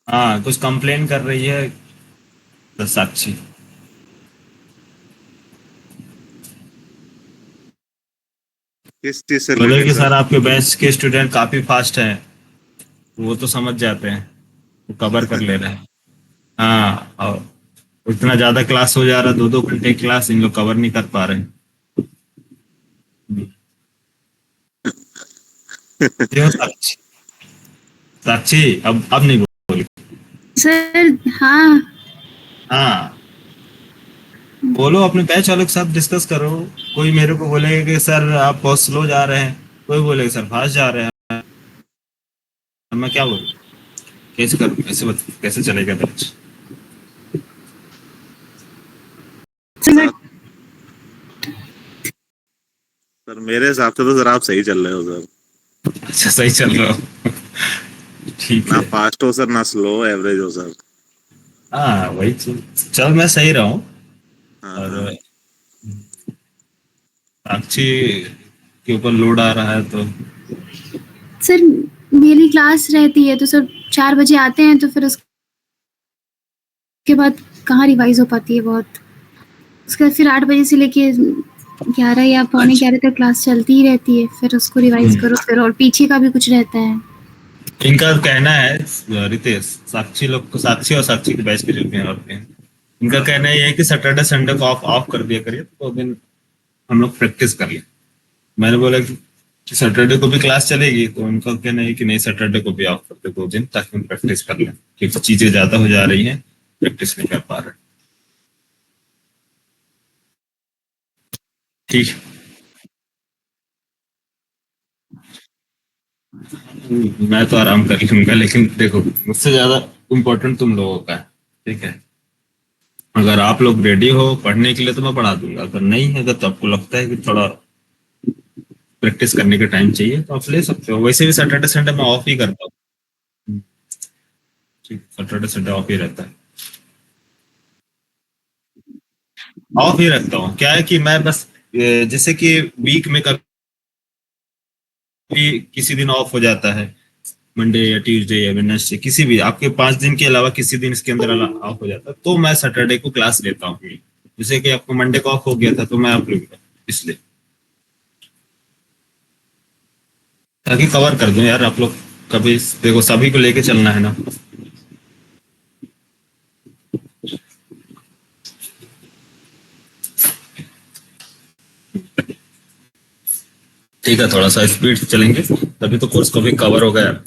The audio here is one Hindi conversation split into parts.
हाँ, कुछ कंप्लेन कर रही है साक्षी। किस चीज से बोले रिलेटेड कि सर? सर आपके बैच के स्टूडेंट काफी फास्ट हैं, वो तो समझ जाते हैं, वो कवर कर ले रहे हैं। हाँ, और इतना ज्यादा क्लास हो जा रहा है, 2-2 घंटे क्लास इन लोग कवर नहीं कर पा रहे हैं। क्यों साक्षी? साक्षी, अब नहीं बोली। सर हाँ। हाँ, बोलो, अपने बैच वालों के साथ डिस्कस करो। कोई मेरे को बोलेगा कि सर आप बहुत स्लो जा रहे हैं, कोई बोलेगा सर फास्ट जा रहे हैं। अब मैं क्या बोलूँ? कैसे करूँ? कैसे चलेगा बैच? सर सर मेरे हिसाब से तो सर आप सही चल रहे हो सर। अच्छा, सही चल रहा हो। ठीक ना है। फास्ट हो सर, ना स्लो, एवरेज हो सर। हाँ, वही चल मैं सही रहा हूँ। हाँ हाँ। और साक्षी के ऊपर लोड आ रहा है तो सर मेरी क्लास रहती है तो सर 4 बजे आते हैं तो फिर उसके बाद कहाँ रिवाइज हो पाती है बहुत। उसके बाद फिर 8 बजे से लेके 11 या पौने अच्छा। 11 तक क्लास चलती ही रहती है, फिर उसको रिवाइज करो फिर, और पीछे का भी कुछ रहता है। इनका कहना है, रितेश, साक्षी और साक्षी के बैच के जो भी हैं और भी हैं, इनका हाँ हाँ। कहना ये है कि सैटरडे संडे को ऑफ ऑफ कर दिया करिए, तो दिन हम लोग प्रैक्टिस कर लें। मैंने बोला कि सैटरडे को भी क्लास चलेगी, तो उनका कहना है कि नहीं, सैटरडे को भी ऑफ कर दे 2 दिन, ताकि हम प्रैक्टिस कर लें, क्योंकि चीजें ज्यादा हो जा रही हैं, प्रैक्टिस नहीं कर पा रहे। ठीक। मैं तो आराम कर लूंगा, लेकिन देखो, मुझसे ज्यादा इम्पोर्टेंट तुम लोगों का है। ठीक है। अगर आप लोग रेडी हो पढ़ने के लिए तो मैं पढ़ा दूंगा, अगर नहीं है तो आपको लगता है कि थोड़ा प्रैक्टिस करने का टाइम चाहिए, तो आप ले सकते हो। वैसे भी सैटरडे संडे मैं ऑफ ही करता हूँ। ठीक, सैटरडे संडे ऑफ ही रहता है। ऑफ ही रखता हूँ। क्या है कि मैं बस जैसे कि वीक में कभी किसी दिन ऑफ हो जाता है, मंडे या ट्यूसडे या वेडनेसडे, किसी भी आपके 5 दिन के अलावा किसी दिन इसके अंदर ऑफ हो जाता है, तो मैं सैटरडे को क्लास लेता हूँ। जैसे कि आपको मंडे को ऑफ हो गया था, तो मैं आप लूंगा इसलिए, ताकि कवर कर दूं यार आप लोग। कभी देखो, सभी को लेके चलना है ना। ठीक है, थोड़ा सा स्पीड से चलेंगे, तभी तो कोर्स को भी कवर होगा यार।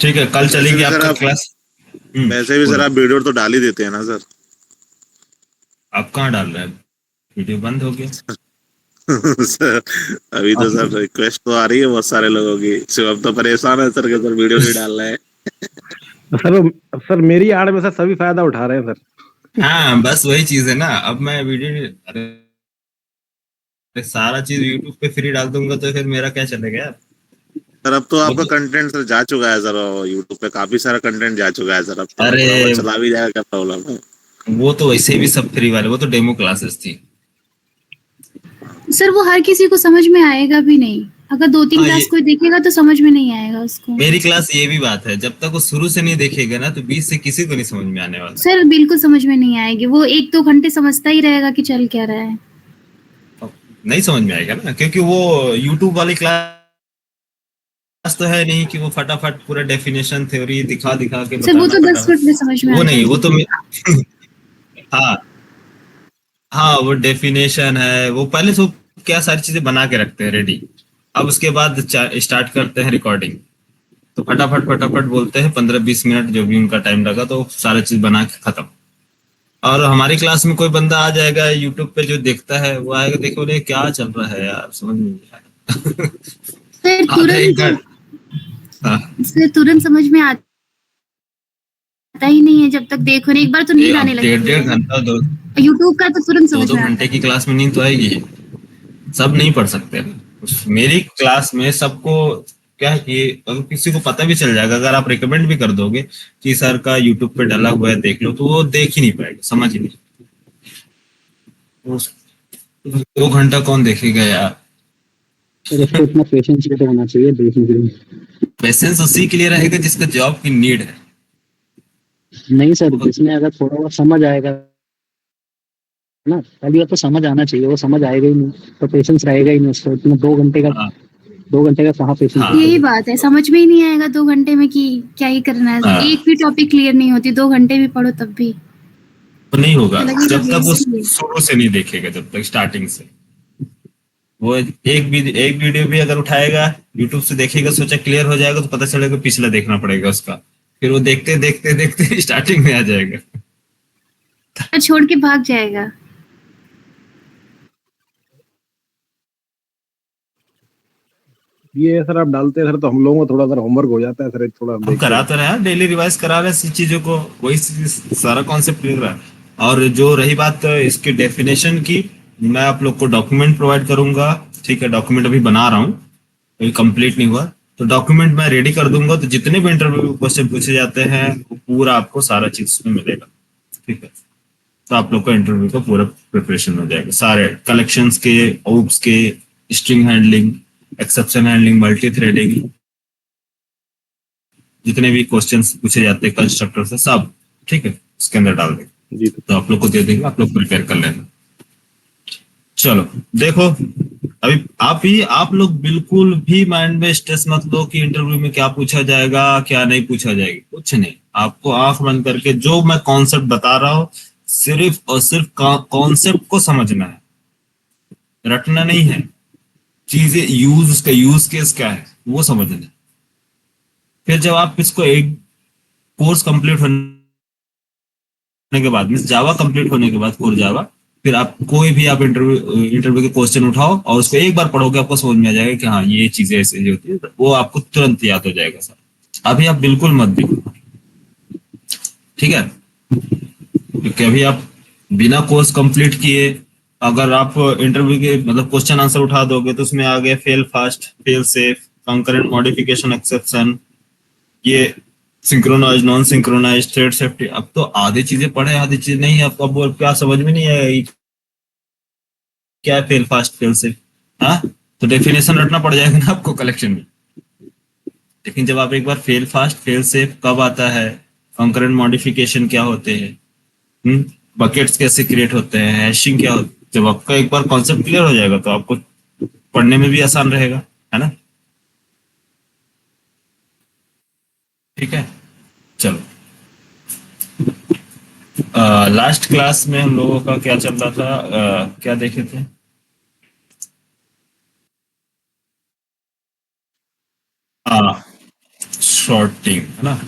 ठीक है, कल वैसे चलेगी भी सर आपका आप क्लास। वैसे भी सर बोलो। आप वीडियो तो डाल ही देते हैं ना सर? आप कहाँ डाल रहे हैं? वीडियो बंद हो गया। सर अभी तो आप सर रिक्वेस्ट तो आ रही है बहुत सारे लोगों की, शिवम तो परेशान है सर के सर वीडियो नहीं डाल रहे हैं। सर मेरी आड़ में सर सभी फायदा उठा रहे हैं सर। हाँ, बस वही चीज है ना। अब मैं वीडियो, अरे सारा चीज यूट्यूब पे फ्री डाल दूंगा तो फिर मेरा क्या चलेगा यार? सर अब तो वो आपका तो, कंटेंट सर जा चुका है सर, यूट्यूब पे काफी सारा कंटेंट जा चुका है सर, अब तो अरे थोड़ा बहुत चला भी जाएगा, क्या प्रॉब्लम है? वो तो वैसे भी सब फ्री वाले, वो तो डेमो क्लासेस थी। सर वो हर किसी को समझ में आएगा भी नहीं, अगर 2-3 हाँ, क्लास ये कोई देखेगा तो समझ में नहीं आएगा उसको। मेरी क्लास ये भी बात है, जब तक वो शुरू से नहीं देखेगा ना, तो बीच से किसी को नहीं समझ में आने वाला। सर बिल्कुल समझ में नहीं आएगी, वो 1-2 घंटे समझता ही रहेगा कि चल क्या रहा है। नहीं समझ में आएगा ना, क्योंकि वो यूट्यूब वाली क्लास तो है नहीं कि वो फटाफट पूरा डेफिनेशन थ्योरी दिखा दिखा के सर वो बताना तो 10 मिनट में समझ फटाफट। में वो आता नहीं, है। वो तो हाँ, हाँ, वो डेफिनेशन है, वो पहले से वो क्या सारी चीजें बना के रखते हैं रेडी। अब उसके बाद स्टार्ट करते हैं रिकॉर्डिंग, तो फटाफट फटाफट बोलते हैं, 15-20 मिनट जो भी उनका टाइम लगा, तो सारा चीज बना के खत्म। और हमारी क्लास में कोई बंदा आ जाएगा यूट्यूब पे, जो देखता है वो आएगा, देखो बोले क्या चल रहा है यार, समझ में नहीं आया। सर आधा एक तुरंत, घंटा। हाँ, सर तुरंत समझ में आता ही नहीं है, जब तक देखो नहीं, एक बार तो नींद आने अब डेढ़ लगती डेढ़ है। घंटा, दो यूट्यूब का तो तुरंत दो समझ दो में आता घंटे है। की क्लास में नींद तो आएगी ही। सब नहीं पढ़ सकते। मेरी क्लास में सबको क्या है कि अगर किसी को पता भी चल जाएगा, अगर आप रिकमेंड भी कर दोगे कि सर का यूट्यूब पे डला हुआ है देख लो, तो वो देख ही नहीं पाएगा, समझ ही नहीं। उस 2 घंटा कौन देखेगा यार? सर उसको इतना पेशेंस भी तो होना चाहिए देखने के लिए। पेशेंस उसी के लिए रहेगा जिसका जॉब की नीड है। नहीं सर, जिसमें अगर थोड़ा बहुत समझ आएगा ना, पहली बात तो समझ आना चाहिए, वो समझ आएगा ही नहीं तो पेशेंस रहेगा ही नहीं उसको। इतना 2 घंटे का, हाँ 2 घंटे का कहाँ पेशेंस हाँ यही रखेगा। बात है, समझ में ही नहीं आएगा 2 घंटे में कि क्या ही करना है। हाँ, एक भी टॉपिक क्लियर नहीं होती, 2 घंटे भी पढ़ो तब भी तो नहीं होगा लगेगा जब तक वो वेस्ट ही है। शुरू से नहीं देखेगा, जब तक स्टार्टिंग से। वो एक वीडियो भी अगर उठाएगा, यूट्यूब से देखेगा, सोचा क्लियर हो जाएगा, तो पता चलेगा पिछला देखना पड़ेगा उसका। फिर वो देखते देखते देखते स्टार्टिंग में आ जाएगा। और छोड़ के भाग जाएगा। ये सर आप डालते हैं सर, तो हम लोगों को थोड़ा सर होमवर्क हो जाता है सर, थोड़ा हम देखते करा हैं। तो रहे हैं, डेली रिवाइज करा रहे हैं इस चीजों को, वही सारा कॉन्सेप्ट क्लियर रहा है। और जो रही बात इसकी डेफिनेशन की, मैं आप लोग को डॉक्यूमेंट प्रोवाइड करूंगा। ठीक है, डॉक्यूमेंट अभी बना रहा हूँ, अभी कंप्लीट नहीं हुआ। तो डॉक्यूमेंट मैं रेडी कर दूंगा, तो जितने भी इंटरव्यू क्वेश्चन पूछे जाते हैं वो पूरा आपको सारा चीज उसमें मिलेगा। ठीक है, तो आप लोग का इंटरव्यू का पूरा प्रिपरेशन हो जाएगा, सारे कलेक्शंस के, ओप्स के, string handling, exception handling, multi threading, जितने भी क्वेश्चंस पूछे जाते हैं कंस्ट्रक्टर से, सब ठीक है इसके अंदर डाल देंगे। जी तो आप लोग को दे देंगे, आप लोग प्रिपेयर कर लेना। चलो देखो, अभी आप लोग बिल्कुल भी माइंड में स्ट्रेस मत लो कि इंटरव्यू में क्या पूछा जाएगा क्या नहीं पूछा जाएगा, कुछ नहीं। आपको आंख बंद करके जो मैं कॉन्सेप्ट बता रहा हूँ, सिर्फ और सिर्फ कॉन्सेप्ट को समझना है, रटना नहीं है। चीजें यूज, उसका यूज केस क्या है वो समझना है। फिर जब आप इसको एक कोर्स कंप्लीट होने के बाद, मीन जावा कंप्लीट होने के बाद, कोर जावा, फिर आप कोई भी आप इंटरव्यू के क्वेश्चन उठाओ और उसको एक बार पढ़ोगे, आपको समझ में आ जाएगा कि हाँ ये चीजें ऐसे होती है, वो आपको तुरंत याद हो जाएगा सर। अभी आप बिल्कुल मत देखो, ठीक है, क्योंकि अभी आप बिना कोर्स कंप्लीट किए अगर आप इंटरव्यू के मतलब क्वेश्चन आंसर उठा दोगे, तो उसमें आ गए fail fast, fail safe, concurrent modification, exception, ये synchronize, non synchronize, thread safety. अब तो आधी चीजें पढ़े आधी चीजें नहीं, आपको अब क्या समझ में नहीं आएगा क्या है फेल फास्ट, फेल सेफ। हाँ, तो डेफिनेशन रटना पड़ जाएगा ना आपको कलेक्शन में। लेकिन जब आप एक बार फेल फास्ट, फेल सेफ कब आता है, कंकरेंट मॉडिफिकेशन क्या होते हैं, बकेट्स कैसे क्रिएट होते हैं, हैशिंग क्या होता है, जब आपका एक बार कॉन्सेप्ट क्लियर हो जाएगा तो आपको पढ़ने में भी आसान रहेगा, है ना। ठीक है, चलो। लास्ट क्लास में हम लोगों का क्या चल रहा था, क्या देखे थे? हाँ, शॉर्टिंग, है ना।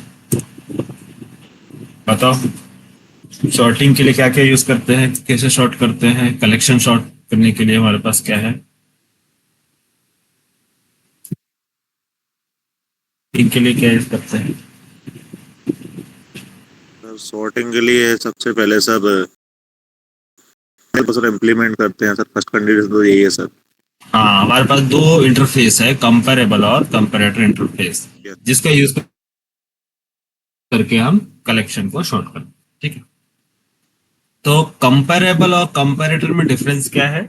बताओ, शॉर्टिंग के लिए क्या क्या यूज करते हैं, कैसे शॉर्ट करते हैं, कलेक्शन शॉर्ट करने के लिए हमारे पास क्या है, इनके लिए क्या यूज करते हैं? सॉर्टिंग के लिए सबसे पहले सब सर इम्प्लीमेंट करते हैं सर, फर्स्ट कंडीशन तो यही है सर। हाँ, हमारे पास दो इंटरफेस है, कंपेरेबल और कंपेरेटर इंटरफेस, जिसका यूज करके हम कलेक्शन को शॉर्ट करते हैं। ठीक है, तो कंपेरेबल और कंपेरेटर में डिफरेंस क्या है?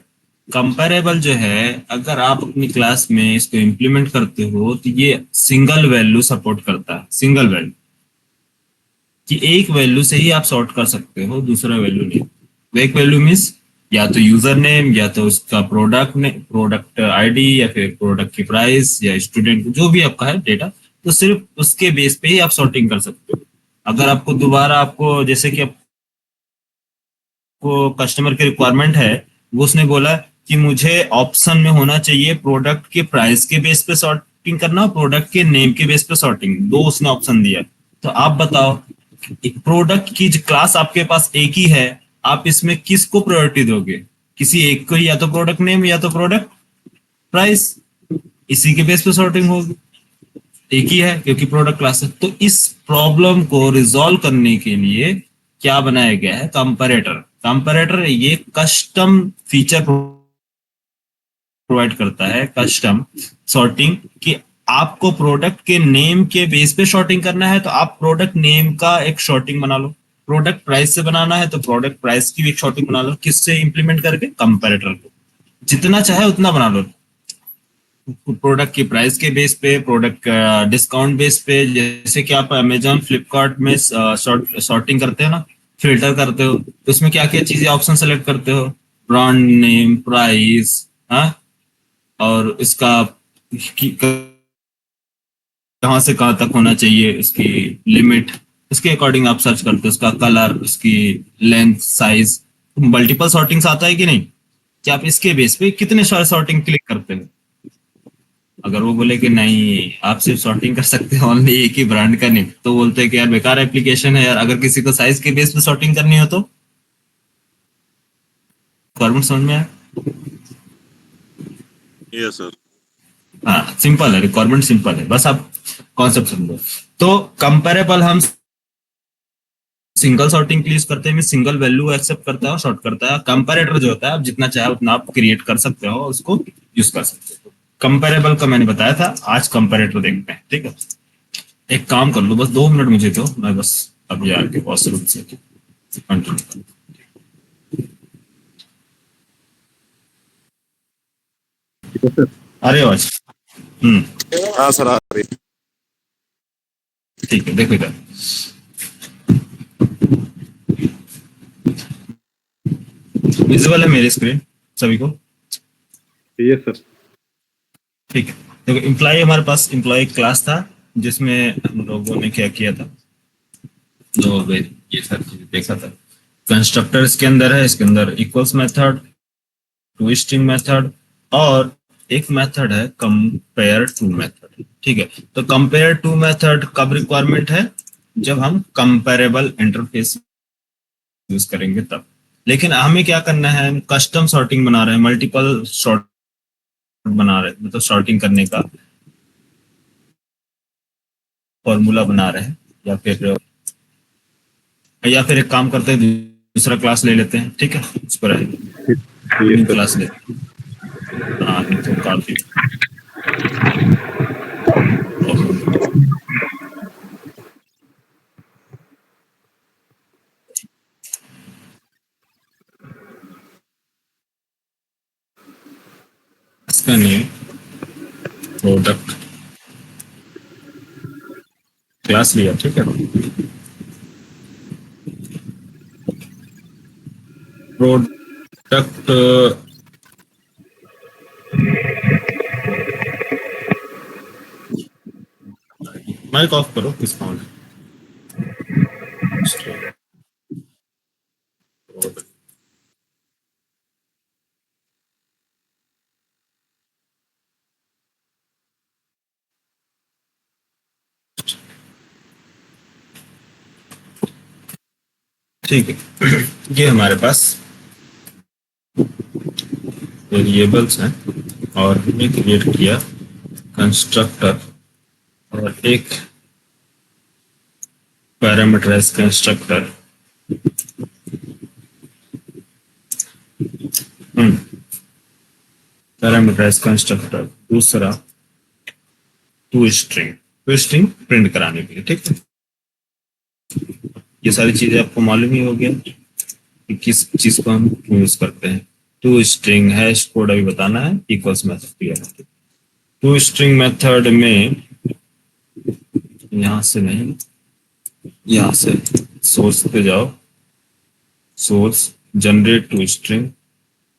कंपेरेबल जो है, अगर आप अपनी क्लास में इसको इम्प्लीमेंट करते हो तो ये सिंगल वैल्यू सपोर्ट करता है, सिंगल वैल्यू कि एक वैल्यू से ही आप सॉर्ट कर सकते हो, दूसरा वैल्यू नहीं। एक वैल्यू मीन्स या तो यूजर नेम, या तो उसका प्रोडक्ट ने, प्रोडक्ट आईडी, या फिर प्रोडक्ट की प्राइस, या स्टूडेंट जो भी आपका है डेटा, तो सिर्फ उसके बेस पे ही आप सॉर्टिंग कर सकते हो। अगर आपको दोबारा, आपको जैसे कि आपको कस्टमर की रिक्वायरमेंट है, वो उसने बोला कि मुझे ऑप्शन में होना चाहिए प्रोडक्ट के प्राइस के बेस पे सॉर्टिंग करना, प्रोडक्ट के नेम के बेस पे सॉर्टिंग, दो उसने ऑप्शन दिया। तो आप बताओ, प्रोडक्ट की क्लास आपके पास एक ही है, आप इसमें किसको प्रायोरिटी दोगे? किसी एक को ही, या तो प्रोडक्ट नेम या तो प्रोडक्ट प्राइस, इसी के बेस पे सॉर्टिंग होगी। एक ही है क्योंकि प्रोडक्ट क्लास है। तो इस प्रॉब्लम को रिजॉल्व करने के लिए क्या बनाया गया है? कंपैरेटर। कंपैरेटर ये कस्टम फीचर प्रोवाइड करता है, कस्टम सॉर्टिंग, कि आपको प्रोडक्ट के नेम के बेस पे शॉर्टिंग करना है तो आप प्रोडक्ट नेम का एक शॉर्टिंग बना लो, प्रोडक्ट प्राइस से बनाना है तो प्रोडक्ट प्राइस की भी एक सॉर्टिंग बना लो, किससे इंप्लीमेंट करके, कंपैरेटर को, जितना चाहे उतना बना लो, प्रोडक्ट की प्राइस के बेस पे, प्रोडक्ट का डिस्काउंट बेस पे। जैसे कि आप अमेजोन फ्लिपकार्ट में सॉर्टिंग करते हो ना, फिल्टर करते हो, तो उसमें क्या क्या चीजें ऑप्शन सेलेक्ट करते हो, ब्रांड नेम, प्राइस, हाँ, और इसका कहाँ से कहाँ तक होना चाहिए, उसकी लिमिट, उसके अकॉर्डिंग आप सर्च करते हो, उसका कलर, उसकी लेंथ, साइज, मल्टीपल सॉर्टिंग्स आता है कि नहीं, कि आप इसके बेस पे कितने सॉर्टिंग क्लिक करते हो। अगर वो बोले कि नहीं आप सिर्फ सॉर्टिंग कर सकते हो ओनली एक ही ब्रांड का, नहीं तो बोलते हैं कि यार बेकार एप्लीकेशन है यार। अगर किसी को साइज के बेस पे सॉर्टिंग करनी हो तो रिक्वायरमेंट समझ में आया? Yes sir. हाँ सिंपल है, रिक्वायरमेंट सिंपल है, बस आप कॉन्सेप्ट समझो। तो कंपेरेबल हम सिंगल सॉर्टिंग के लिए यूज करते हैं, सिंगल वैल्यू एक्सेप्ट करता है और सॉर्ट करता है। कंपैरेटर जो होता है आप जितना चाहे उतना आप क्रिएट कर सकते हो, उसको यूज कर सकते हो। कंपेरेबल का मैंने बताया था, आज कंपैरेटर देखते हैं, ठीक है। एक काम कर लो, बस 2 मिनट मुझे दो, मैं बस अब यार के पॉसिबल से कंटिन्यू कर। अरे आज हाँ सर, आ रही है। ठीक है, देखो इधर विजुअल है मेरी स्क्रीन सभी को? Yes sir. ठीक है, देखो एम्प्लॉय, हमारे पास एम्प्लॉय क्लास था जिसमें हम लोगों ने क्या किया था, तो ये सारी चीजें देखा था। कंस्ट्रक्टर इसके अंदर है, इसके अंदर equals method, to string method, और एक मेथड है कंपेयर टू मेथड, ठीक है। तो कंपेयर टू मेथड कब रिक्वायरमेंट है, जब हम कंपेरेबल इंटरफेस यूज करेंगे तब। लेकिन हमें क्या करना है, हम कस्टम सॉर्टिंग बना रहे हैं, मल्टीपल सॉर्ट बना रहे हैं, मतलब सॉर्टिंग करने का फॉर्मूला बना रहे हैं, या फिर एक काम करते हैं, दूसरा क्लास ले लेते हैं, ठीक है, उस पर यस सर। क्लास लेते हैं। हाँ तो काफी इसका नेम प्रोडक्ट क्लास लिया, ठीक है। प्रोडक्ट माइक ऑफ करो, किस फोन है? ठीक है, ये हमारे पास वेरिएबल्स हैं और हमने क्रिएट किया कंस्ट्रक्टर और एक पैरामीटराइज कंस्ट्रक्टर। पैरामीटराइज कंस्ट्रक्टर, दूसरा टू स्ट्रिंग प्रिंट कराने के लिए, ठीक है। ये सारी चीजें आपको मालूम ही हो गया कि किस चीज को हम यूज करते हैं। टू स्ट्रिंग हैश कोड अभी बताना है, इक्वल्स मेथड दिया है। टू स्ट्रिंग मेथड में यहां से नहीं, यहां से सोर्स पे जाओ, सोर्स जनरेट टू स्ट्रिंग,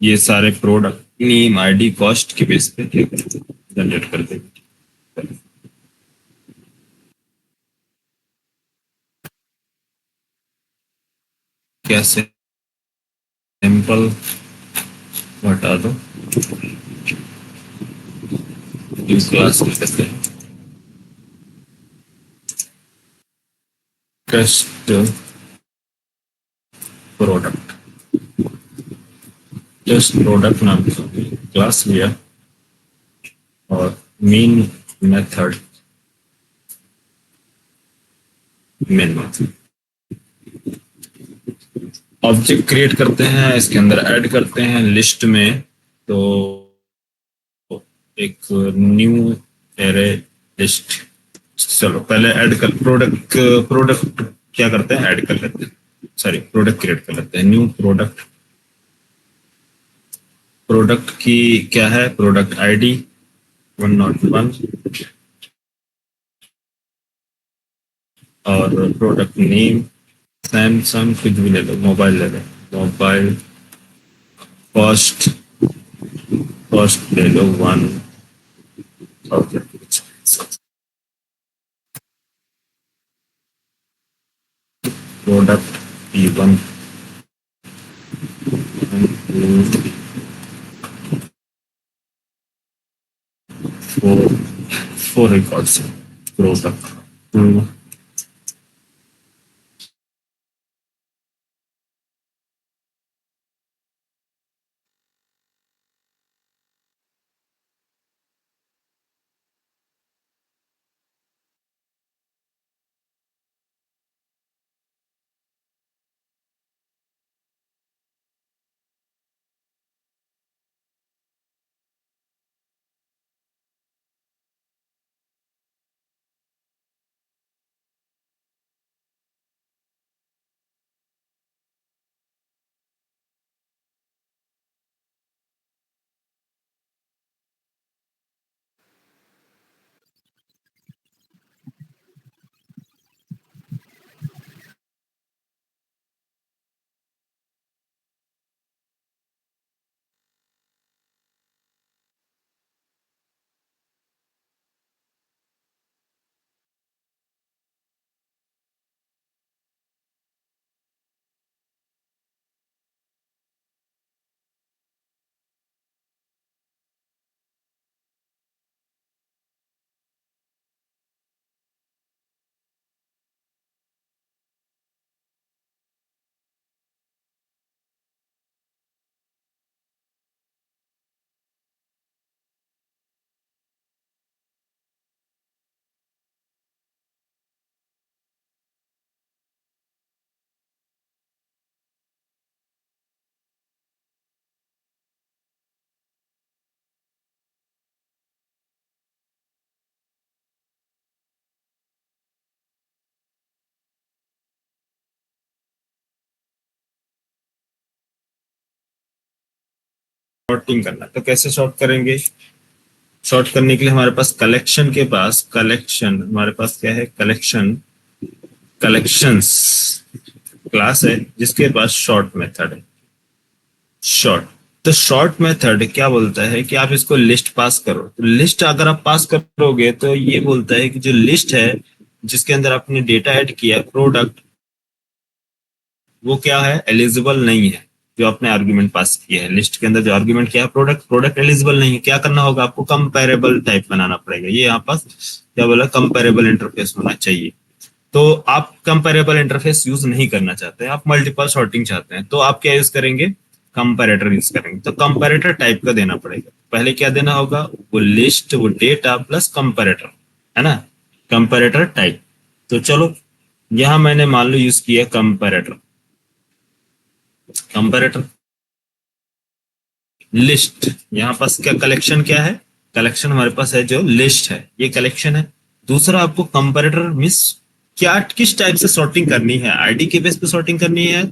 ये सारे प्रोडक्ट नेम, आईडी, कॉस्ट के बेस पे जनरेट कर देंगे। कैसे, सिंपल हटा दो, क्लास लेते हैं टेस्ट प्रोडक्ट, टेस्ट प्रोडक्ट नाम का क्लास लिया और मेन मेथड ऑब्जेक्ट क्रिएट करते हैं, इसके अंदर ऐड करते हैं लिस्ट में, तो एक न्यू एरे लिस्ट। चलो पहले ऐड कर, प्रोडक्ट क्या करते हैं, ऐड कर लेते हैं। सॉरी प्रोडक्ट क्रिएट कर लेते हैं, न्यू प्रोडक्ट। प्रोडक्ट की क्या है, प्रोडक्ट आईडी 101 और प्रोडक्ट नेम सैमसंग, कुछ भी ले लो, मोबाइल ले लो, मोबाइल। कॉस्ट, कॉस्ट ले लो 1000। Product E1 four records, product 2। Sorting करना, तो कैसे सॉर्ट करेंगे? सॉर्ट करने के लिए हमारे पास कलेक्शन के पास, कलेक्शन हमारे पास क्या है, कलेक्शन, कलेक्शंस क्लास है जिसके पास शॉर्ट मेथड है, शॉर्ट। तो शॉर्ट मेथड क्या बोलता है कि आप इसको लिस्ट पास करो। तो लिस्ट अगर आप पास करोगे तो ये बोलता है कि जो लिस्ट है जिसके अंदर आपने डेटा ऐड किया प्रोडक्ट, वो क्या है, एलिजिबल नहीं है। जो आपने आर्गुमेंट पास किया है लिस्ट के अंदर, जो आर्गुमेंट किया है प्रोडक्ट, प्रोडक्ट एलिजिबल नहीं है। क्या करना होगा आपको, कंपेरेबल टाइप बनाना पड़ेगा। ये यहाँ पास क्या बोला, कंपेरेबल इंटरफेस होना चाहिए। तो आप कंपेरेबल इंटरफेस यूज नहीं करना चाहते, आप मल्टीपल सॉर्टिंग चाहते हैं, तो आप क्या यूज करेंगे, कंपैरेटर यूज करेंगे। तो कंपैरेटर टाइप का देना पड़ेगा। पहले क्या देना होगा, वो लिस्ट, वो डेटा प्लस कंपैरेटर, है ना, कंपैरेटर टाइप। तो चलो यहां मैंने मान लो यूज किया कंपैरेटर, कंपैरेटर लिस्ट। यहाँ पास क्या कलेक्शन क्या है, कलेक्शन हमारे पास है जो लिस्ट है, ये कलेक्शन है। दूसरा आपको कंपैरेटर मिस क्या, किस टाइप से सॉर्टिंग करनी है, आईडी के बेस पे सॉर्टिंग करनी है,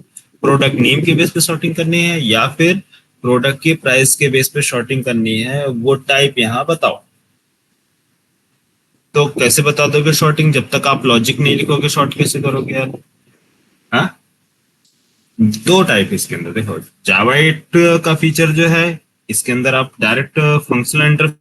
प्रोडक्ट नेम के बेस पे सॉर्टिंग करनी है, या फिर प्रोडक्ट की प्राइस के बेस पे सॉर्टिंग करनी है, वो टाइप यहाँ बताओ। तो कैसे बता दोगे सॉर्टिंग, जब तक आप लॉजिक नहीं लिखोगे शॉर्ट कैसे करोगे यार? हाँ, दो टाइप इसके अंदर देखो, जावा 8 का फीचर जो है इसके अंदर आप डायरेक्ट फंक्शनल इंटरफेस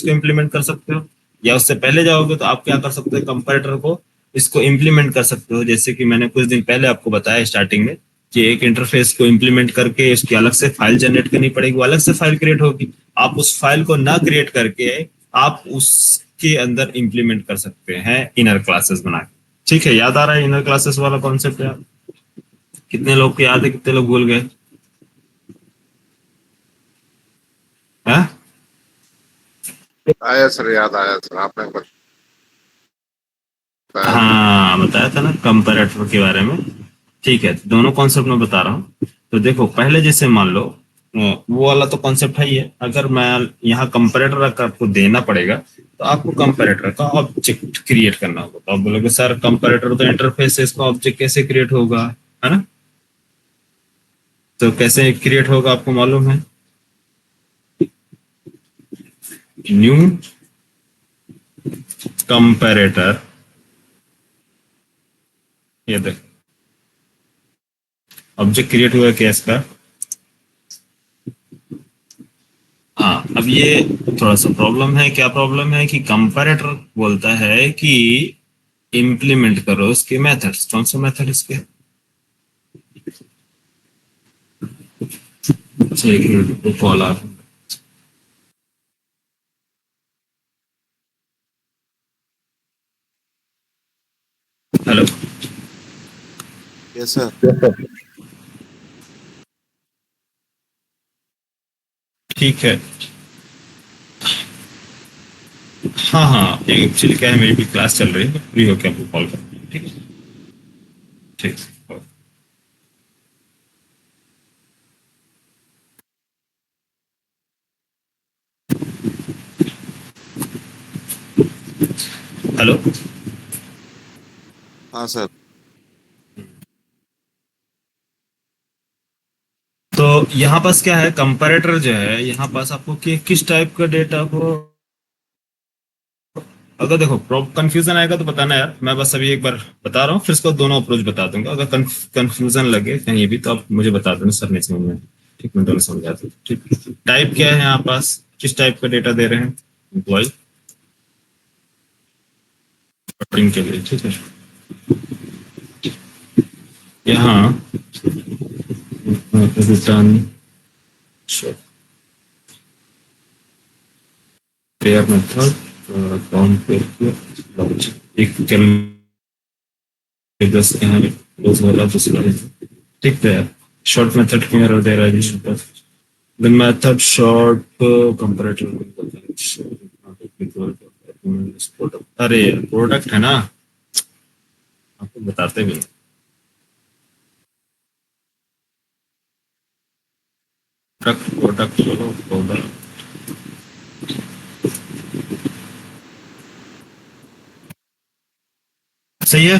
को इम्प्लीमेंट कर सकते हो, या उससे पहले जाओगे तो आप क्या कर सकते हो, कंपैरेटर को इसको इम्प्लीमेंट कर सकते हो। जैसे कि मैंने कुछ दिन पहले आपको बताया स्टार्टिंग में कि एक इंटरफेस को इम्प्लीमेंट करके उसकी अलग से फाइल जनरेट करनी पड़ेगी, वो अलग से फाइल क्रिएट होगी। आप उस फाइल को ना क्रिएट करके आप उसके अंदर इम्प्लीमेंट कर सकते हैं इनर क्लासेस बना के। ठीक है, याद आ रहा है इनर क्लासेस वाला कॉन्सेप्ट यार? कितने लोग को याद है, कितने लोग भूल गए? हाँ आया सर, याद आया सर, आपने बताया। हाँ, बताया था ना कंपैरेटर के बारे में। ठीक है, दोनों कॉन्सेप्ट में बता रहा हूँ। तो देखो पहले जैसे मान लो वो वाला तो कॉन्सेप्ट है ही है। अगर मैं यहाँ कंपैरेटर आपको देना पड़ेगा तो आपको कंपैरेटर का ऑब्जेक्ट क्रिएट करना होगा। तो आप बोलोगे सर कंपैरेटर तो इंटरफेस है, इसका ऑब्जेक्ट कैसे क्रिएट होगा, है ना? तो कैसे क्रिएट होगा आपको मालूम है? न्यू कंपैरेटर, ये देख ऑब्जेक्ट क्रिएट हुआ क्या इसका। हाँ, अब ये थोड़ा सा प्रॉब्लम है। क्या प्रॉब्लम है कि कंपैरेटर बोलता है कि इम्प्लीमेंट करो इसके मेथड्स। कौन सा मेथड इसके? अच्छा, एक मिनट को कॉल आ रहा है। Hello, yes sir. ठीक है। हाँ हाँ, एक्चुअली क्या है, मेरी भी क्लास चल रही है, फ्री होकर आपको कॉल करती हूँ, ठीक है? ठीक। हेलो। हाँ सर। तो यहाँ पास क्या है, कंपैरेटर जो है यहाँ पास आपको किस टाइप का डेटा को, अगर देखो कंफ्यूजन आएगा तो बताना यार, मैं बस अभी एक बार बता रहा हूँ, फिर इसको दोनों अप्रोच बता दूंगा। अगर कंफ्यूजन लगे कहीं भी तो आप मुझे बता देना, सर नहीं समझ में, ठीक, मैं दोनों समझा दूँ। ठीक, टाइप क्या है यहाँ पास, किस टाइप का डेटा दे रहे हैं एम्प्लॉय के लिए, ठीक है? यहाँ return pair method count pair एक बस यहाँ क्लोज वाला दूसरा है, ठीक है यार। शॉर्ट मेथड क्लियर हो जाएगा पर the method short comparator। अरे प्रोडक्ट है ना, आपको बताते भी प्रोडक्ट प्रोडक्ट चलो प्रोडक्ट सही है।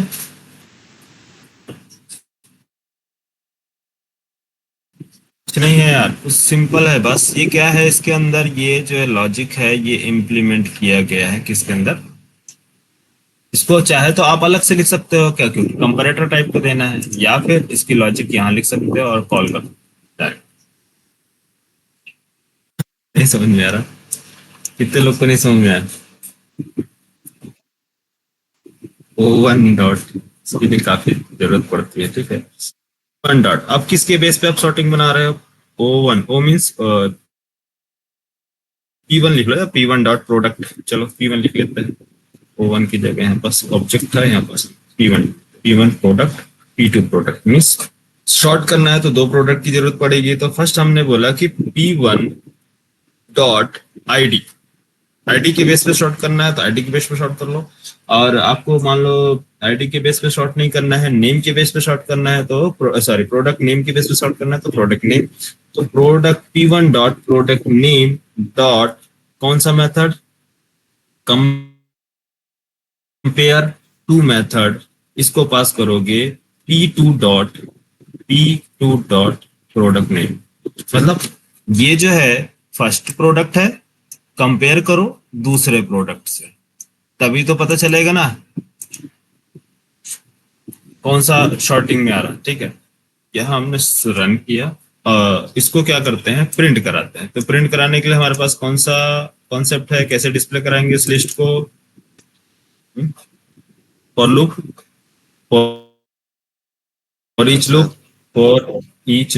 कुछ नहीं है यार, कुछ सिंपल है बस। ये क्या है, इसके अंदर ये जो है लॉजिक है ये इम्प्लीमेंट किया गया है किसके अंदर। इसको चाहे तो आप अलग से लिख सकते हो क्या, क्योंकि कंपैरेटर टाइप को देना है, या फिर इसकी लॉजिक यहाँ लिख सकते हो और कॉल कर डायरेक्ट। नहीं समझ में आ रहा? कितने लोग को नहीं समझ में आया? ओ वन डॉट इसकी भी काफी जरूरत पड़ती है, ठीक है? वन डॉट, अब किसके बेस पे आप सॉर्टिंग बना रहे हो? ओ वन, ओ मीन्स P1 लिख लो या P1 डॉट प्रोडक्ट, चलो P1 लिख लेते हैं। O1 की जगह यहाँ पास ऑब्जेक्ट था, यहाँ पास P1 product, P2 product. Means short करना है तो दो प्रोडक्ट की जरूरत पड़ेगी। तो फर्स्ट हमने बोला कि P1 डॉट आईडी, आईडी के बेस पे शॉर्ट करना है तो आईडी के बेस पे शॉर्ट कर लो। और आपको मान लो आईडी के बेस पे शॉर्ट नहीं करना है, नेम के बेस पे शॉर्ट करना है तो सॉरी प्रोडक्ट नेम के बेस पे शॉर्ट करना है तो प्रोडक्ट नेम। तो product P1 dot product name dot कौन सा मेथड, कंपेयर टू मेथड, इसको पास करोगे P2 डॉट प्रोडक्ट नेम। मतलब ये जो है फर्स्ट प्रोडक्ट है, कंपेयर करो दूसरे प्रोडक्ट से, तभी तो पता चलेगा ना कौन सा शॉर्टिंग में आ रहा है, ठीक है? यह हमने रन किया। इसको क्या करते हैं, प्रिंट कराते हैं। तो प्रिंट कराने के लिए हमारे पास कौन सा कॉन्सेप्ट है, कैसे डिस्प्ले कराएंगे इस लिस्ट को? For loop, for each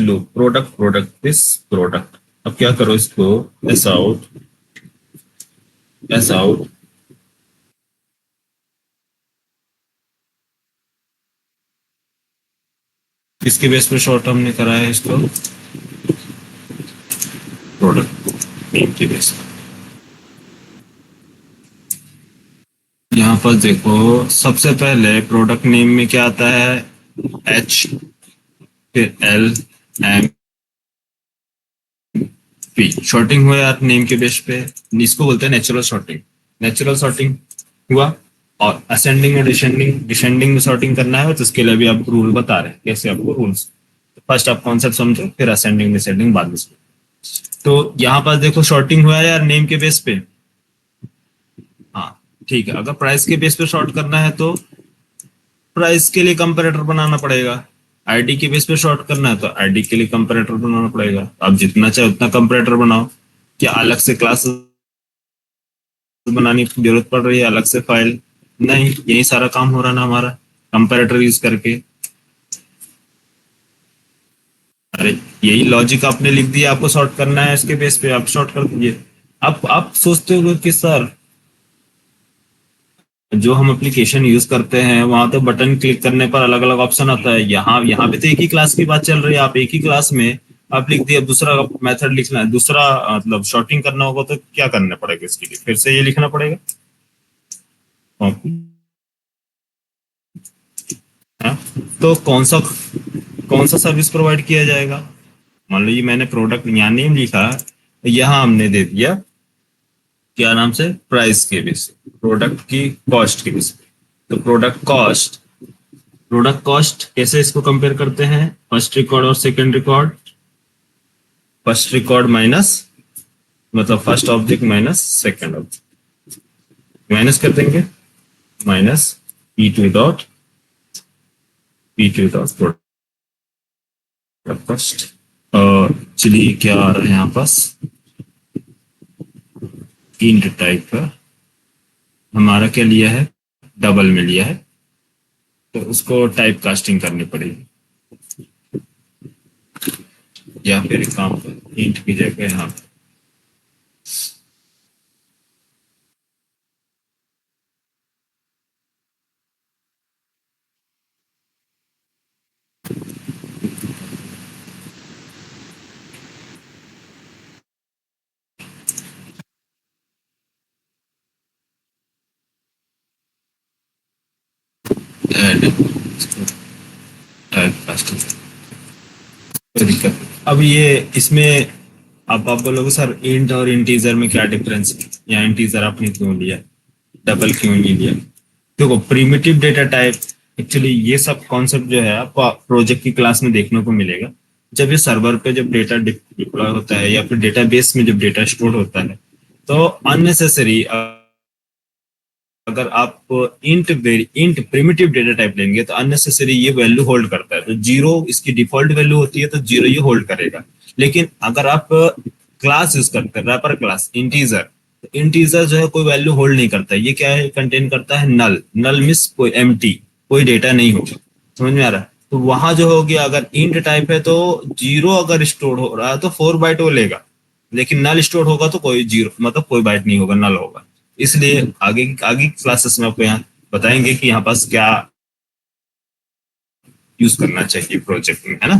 loop product this product. अब क्या करो, इसको एस आउट किसके बेस पे शॉर्ट हमने कराया है इसको, प्रोडक्ट नेम के बेस पे। यहाँ पर देखो सबसे पहले प्रोडक्ट नेम में क्या आता है, H, फिर L, M, पी शॉर्टिंग हुआ यार नेम के बेस पे, इसको बोलते हैं नेचुरल शॉर्टिंग। नेचुरल शॉर्टिंग हुआ, और असेंडिंग और डिसेंडिंग, डिसेंडिंग में शॉर्टिंग करना है तो उसके लिए भी आप रूल बता रहे हैं कैसे आपको रूल्स। फर्स्ट आप कॉन्सेप्ट समझो, फिर असेंडिंग डिसेंडिंग बाद में समझो। तो यहाँ पास देखो शॉर्टिंग हुआ है यार नेम के बेस पे। हाँ ठीक है, अगर प्राइस के बेस पे शॉर्ट करना है तो प्राइस के लिए कंपैरेटर बनाना पड़ेगा। आईडी के बेस पे शॉर्ट करना है तो आईडी के लिए कंपैरेटर बनाना पड़ेगा। आप जितना चाहे उतना कंपैरेटर बनाओ। क्या अलग से क्लास बनाने की जरूरत पड़ रही है, अलग से फाइल? नहीं, यही सारा काम हो रहा ना हमारा कंपैरेटर यूज करके। अरे यही लॉजिक आपने लिख दिया, आपको शॉर्ट करना है इसके बेस पे, आप शॉर्ट कर दीजिए। आप सोचते हो कि सर जो हम एप्लीकेशन यूज करते हैं वहां तो बटन क्लिक करने पर अलग अलग ऑप्शन आता है, यहाँ पे तो एक ही क्लास की बात चल रही है। आप एक ही क्लास में आप लिख दिया, दूसरा मेथड लिखना है, दूसरा मतलब शॉर्टिंग करना होगा तो क्या करना पड़ेगा इसके लिए? फिर से ये लिखना पड़ेगा। हाँ, तो कौन सा सर्विस प्रोवाइड किया जाएगा? मान लो ये मैंने प्रोडक्ट यहाँ नेम लिखा, यहाँ हमने दे दिया क्या नाम से, प्राइस के बेस, प्रोडक्ट की कॉस्ट के बेस पे। तो प्रोडक्ट कॉस्ट कैसे इसको कंपेयर करते हैं? फर्स्ट रिकॉर्ड और second record. First record minus, मतलब first object minus second object, minus कर देंगे, minus P2 dot product cost. और चलिए क्या आ रहा है यहाँ पास, इंट टाइप का हमारा क्या लिया है, डबल में लिया है, तो उसको टाइप कास्टिंग करनी पड़ेगी। या फिर एक काम कर, इंट की जगह यहाँ ऐड टाइप कास्टिंग। दिक्कत अब ये इसमें अब आप बोलोगे सर इंट और इंटीजर में क्या डिफरेंस है, या इंटीजर आपने क्यों लिया, डबल क्यों नहीं लिया? देखो प्रिमिटिव डेटा टाइप, एक्चुअली ये सब कॉन्सेप्ट जो है आपको प्रोजेक्ट की क्लास में देखने को मिलेगा। जब ये सर्वर पे जब डेटा डिप्लॉय होता है या फिर डेटाबेस में जब डेटा स्टोर होता है तो अननेसेसरी अगर आप इंट प्रिमिटिव डेटा टाइप लेंगे तो अननेसेसरी ये वैल्यू होल्ड करता है। तो जीरो इसकी डिफॉल्ट वैल्यू होती है तो जीरो ये होल्ड करेगा। लेकिन अगर आप क्लास यूज करते हैं रैपर क्लास इंटीजर, तो इंटीजर जो है कोई वैल्यू होल्ड नहीं करता। ये क्या है, कंटेन करता है नल। नल मींस कोई एम्प्टी, कोई डेटा नहीं होगा। समझ में आ रहा है? तो वहां जो हो गया, अगर इंट टाइप है तो जीरो अगर स्टोर हो रहा है तो 4 बाइट वो लेगा, लेकिन नल स्टोर होगा तो कोई जीरो मतलब कोई बाइट नहीं होगा, नल होगा। इसलिए आगे क्लासेस में आपको यहाँ बताएंगे कि यहाँ पास क्या यूज करना चाहिए प्रोजेक्ट में, है ना।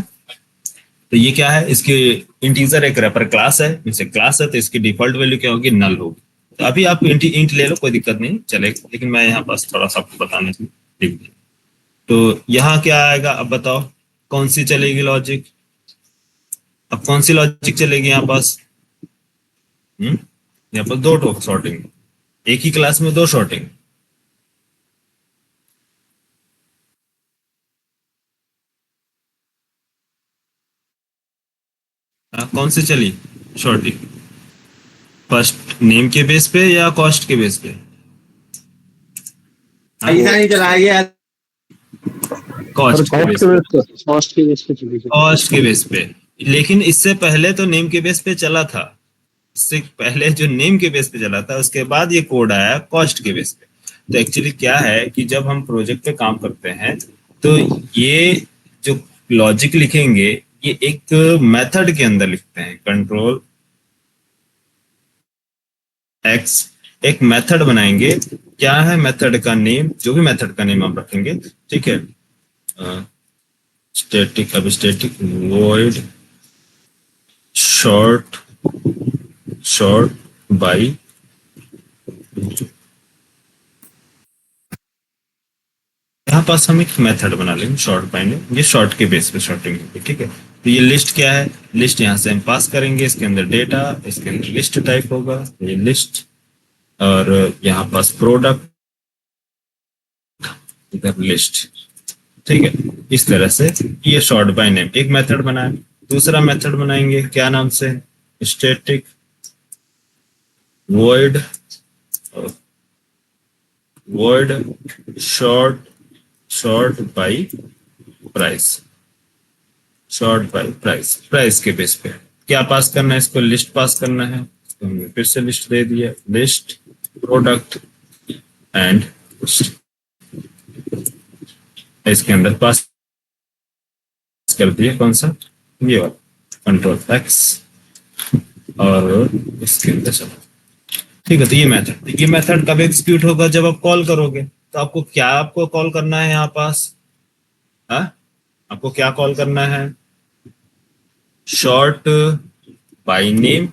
तो ये क्या है, इसके इंटीजर एक रैपर क्लास है, इनसे क्लास है तो इसकी डिफॉल्ट वैल्यू क्या होगी, नल होगी। तो अभी आप इंट ले लो, कोई दिक्कत नहीं चलेगा, लेकिन मैं यहाँ पास थोड़ा सा आपको बताने के लिए। तो यहाँ क्या आएगा, अब बताओ कौन सी चलेगी लॉजिक? अब कौन सी लॉजिक चलेगी यहाँ पास? यहाँ पर दो टॉप सॉर्टिंग, एक ही क्लास में दो शॉर्टिंग। कौन सी चली शॉर्टिंग? फर्स्ट नेम के बेस पे या कॉस्ट के बेस पे? कॉस्ट के बेस पे, कॉस्ट के बेस पे चली जाएगी। कॉस्ट के बेस पे। लेकिन इससे पहले तो नेम के बेस पे चला था, इससे पहले जो नेम के बेस पे चला था उसके बाद ये कोड आया कॉस्ट के बेस पे। तो एक्चुअली क्या है कि जब हम प्रोजेक्ट पे काम करते हैं तो ये जो लॉजिक लिखेंगे ये एक मेथड के अंदर लिखते हैं, कंट्रोल एक्स, एक मेथड बनाएंगे। क्या है मेथड का नेम, जो भी मेथड का नेम आप रखेंगे, ठीक है। स्टैटिक, अब स्टैटिक वॉइड शॉर्ट बाय, यहाँ पास हम एक मेथड बना लेंगे शॉर्ट बाय में, ये शॉर्ट के बेस पे शॉर्टिंग होगी, ठीक है। तो ये लिस्ट क्या है, लिस्ट यहाँ से हम पास करेंगे, इसके अंदर डेटा, इसके अंदर लिस्ट टाइप होगा, ये लिस्ट, और यहाँ पास प्रोडक्ट, इधर लिस्ट। ठीक है, इस तरह से ये शॉर्ट बाय नेम एक मेथड बनाए। दूसरा मेथड बनाएंगे क्या नाम से, static void void short by price, short by price, price के बेस पे क्या पास करना है, इसको लिस्ट पास करना है, तो हमने फिर से लिस्ट दे दिया, लिस्ट प्रोडक्ट एंड इसके अंदर पास कर दिया कौन सा, ये वाला कंट्रोल एक्स, और इसके अंदर चलो। ठीक है, तो ये मेथड कब एग्जीक्यूट होगा, जब आप कॉल करोगे। तो आपको क्या, आपको कॉल करना है यहाँ पास, हाँ आपको क्या कॉल करना है, शॉर्ट बाय नेम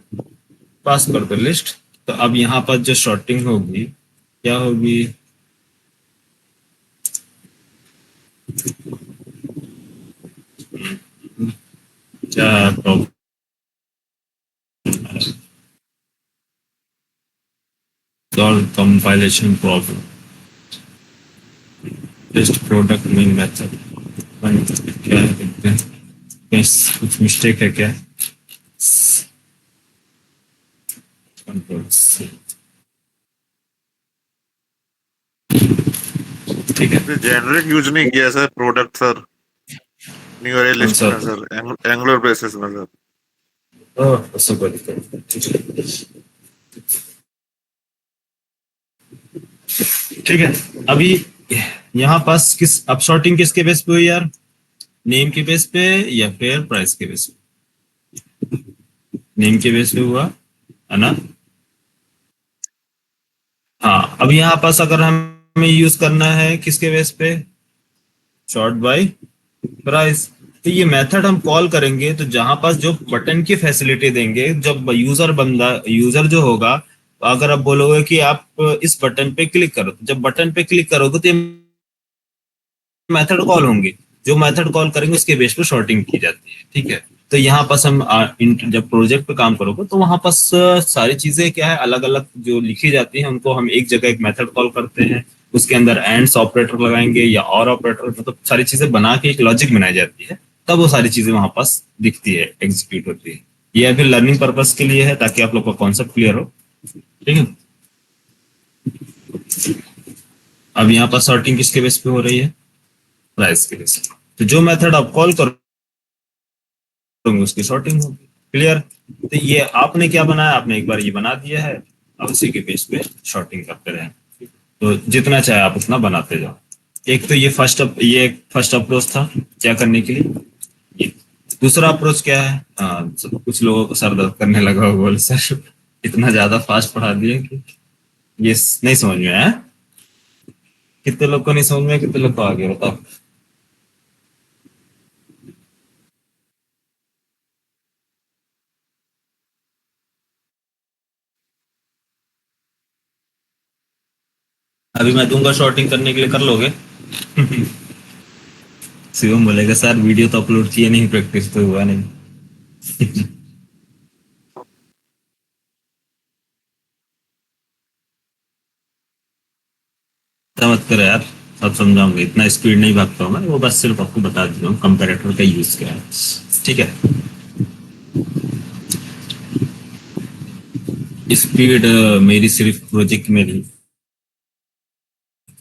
पास कर दो लिस्ट। तो अब यहाँ पर जो शॉर्टिंग होगी क्या होगी, क्या problem, solve compilation problem, list product main method, क्या है देखते हैं, कुछ मिस्टेक है क्या, कंट्रोल C, ठीक है। जेनरिक यूज नहीं किया सर, प्रोडक्ट सर नहीं हो रही लिस्ट में सर, एंगुलर बेसिस में सर। उससे कोई दिक्कत नहीं, ठीक है। अभी यहाँ पास किस, अब शॉर्टिंग किसके बेस पे हुई यार, नेम के बेस पे या फिर प्राइस के बेस पे, नेम के बेस पे हुआ है ना। हाँ, अब यहाँ पास अगर हमें यूज करना है किसके बेस पे, शॉर्ट बाय प्राइस, तो ये मेथड हम कॉल करेंगे, तो जहां पास जो बटन की फैसिलिटी देंगे, जब यूजर जो होगा, अगर आप बोलोगे कि आप इस बटन पे क्लिक करो, तो जब बटन पे क्लिक करोगे तो मेथड कॉल होंगे, जो मेथड कॉल करेंगे उसके बेस पे शॉर्टिंग की जाती है। ठीक है, तो यहाँ पास हम जब प्रोजेक्ट पे काम करोगे तो वहां पास सारी चीजें क्या है, अलग अलग जो लिखी जाती है उनको हम एक जगह एक मेथड कॉल करते हैं, उसके अंदर एंड्स ऑपरेटर लगाएंगे या और ऑपरेटर, मतलब सारी चीजें बना के एक लॉजिक बनाई जाती है, तब वो सारी चीजें वहां पास दिखती है, एग्जीक्यूट होती है। ये अभी लर्निंग पर्पस के लिए है, ताकि आप लोग का कॉन्सेप्ट क्लियर हो। ठीक है, अब यहाँ पर सॉर्टिंग किसके बेस पे हो रही है, प्राइस के बेस पे। तो जो मेथड आप कॉल करोगे उसकी सॉर्टिंग होगी। क्लियर, तो ये आपने क्या बनाया, आपने एक बार ये बना दिया है, अब उसी के बेस पे शॉर्टिंग करते रहे, तो जितना चाहे आप उतना बनाते जाओ। एक तो ये फर्स्ट अप्रोच था क्या करने के लिए। दूसरा अप्रोच क्या है, कुछ लोगों को सर दर्द करने लगा, बोले सर इतना ज्यादा फास्ट पढ़ा दिए कि ये नहीं समझ में आया। कितने लोग को नहीं समझ में, कितने लोग को आ गया बताओ। अभी मैं दूंगा शॉर्टिंग करने के लिए, कर लोगे। शिवम बोलेगा सर वीडियो तो अपलोड किए नहीं, प्रैक्टिस तो हुआ नहीं। मत करो यार, सब समझाऊंगा, इतना स्पीड नहीं भागता हूँ मैं, वो बस सिर्फ आपको बता देता हूँ कंपैरेटर का यूज क्या है। ठीक है, स्पीड मेरी सिर्फ प्रोजेक्ट में नहीं,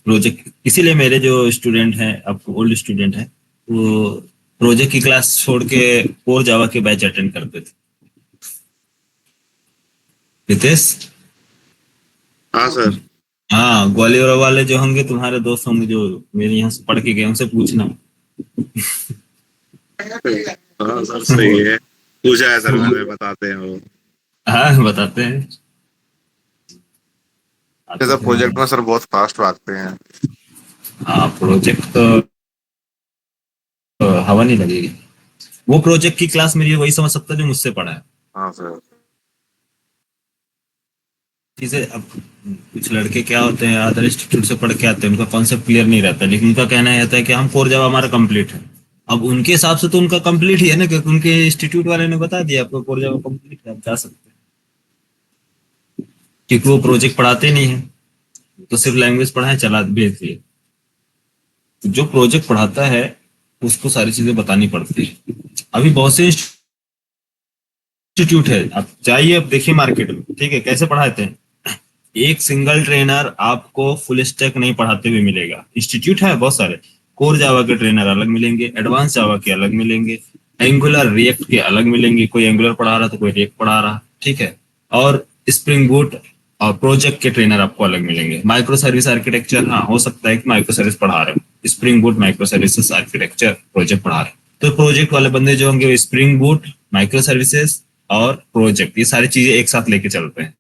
प्रोजेक्ट इसीलिए मेरे जो स्टूडेंट हैं, आपको ओल्ड स्टूडेंट हैं, वो प्रोजेक्ट की क्लास छोड़ के कोर जावा के बैच अटेंड करते थे। रितेश, हाँ सर, हाँ ग्वालियर वाले जो होंगे तुम्हारे दोस्त होंगे जो मेरे यहाँ से पढ़ के गए, उनसे पूछना। हाँ सर सही है, पूछा है सर मैंने, बताते हैं वो। हाँ बताते हैं। सर प्रोजेक्ट में सर बहुत फास्ट भागते हैं। हाँ प्रोजेक्ट तो हवा नहीं लगेगी, वो प्रोजेक्ट की क्लास मेरी वही समझ सकता है जो मुझसे पढ़ा है। हाँ सर, चीजें अब कुछ लड़के क्या होते हैं, अदर इंस्टीट्यूट से पढ़ के आते हैं, उनका कॉन्सेप्ट क्लियर नहीं रहता, लेकिन उनका कहना रहता है कि हम कोर जावा हमारा कंप्लीट है, अब उनके हिसाब से तो उनका कंप्लीट ही है ना, क्योंकि उनके इंस्टीट्यूट वाले ने बता दिया आपको कोर जावा कंप्लीट है, आप जा सकते हैं। क्योंकि वो प्रोजेक्ट पढ़ाते नहीं है, तो सिर्फ लैंग्वेज पढ़ाए चला भेज दिए। तो जो प्रोजेक्ट पढ़ाता है उसको सारी चीजें बतानी पड़ती है। अभी बहुत से इंस्टीट्यूट है, आप जाइए, अब देखिए मार्केट में, ठीक है, कैसे पढ़ाते हैं। एक सिंगल ट्रेनर आपको फुल स्टैक नहीं पढ़ाते हुए मिलेगा। इंस्टीट्यूट है बहुत सारे, कोर जावा के ट्रेनर अलग मिलेंगे, एडवांस जावा के अलग मिलेंगे, एंगुलर रिएक्ट के अलग मिलेंगे, कोई एंगुलर पढ़ा रहा तो कोई रिएक्ट पढ़ा रहा, ठीक है। और स्प्रिंग बूट और प्रोजेक्ट के ट्रेनर आपको अलग मिलेंगे। माइक्रो सर्विस आर्किटेक्चर, हाँ हो सकता है कि माइक्रो सर्विस पढ़ा रहे हो, spring boot micro services architecture project पढ़ा रहे हो, तो प्रोजेक्ट वाले बंदे जो होंगे वो स्प्रिंग बूट, माइक्रो सर्विसेज और प्रोजेक्ट, ये सारी चीजें एक साथ लेके चलते हैं।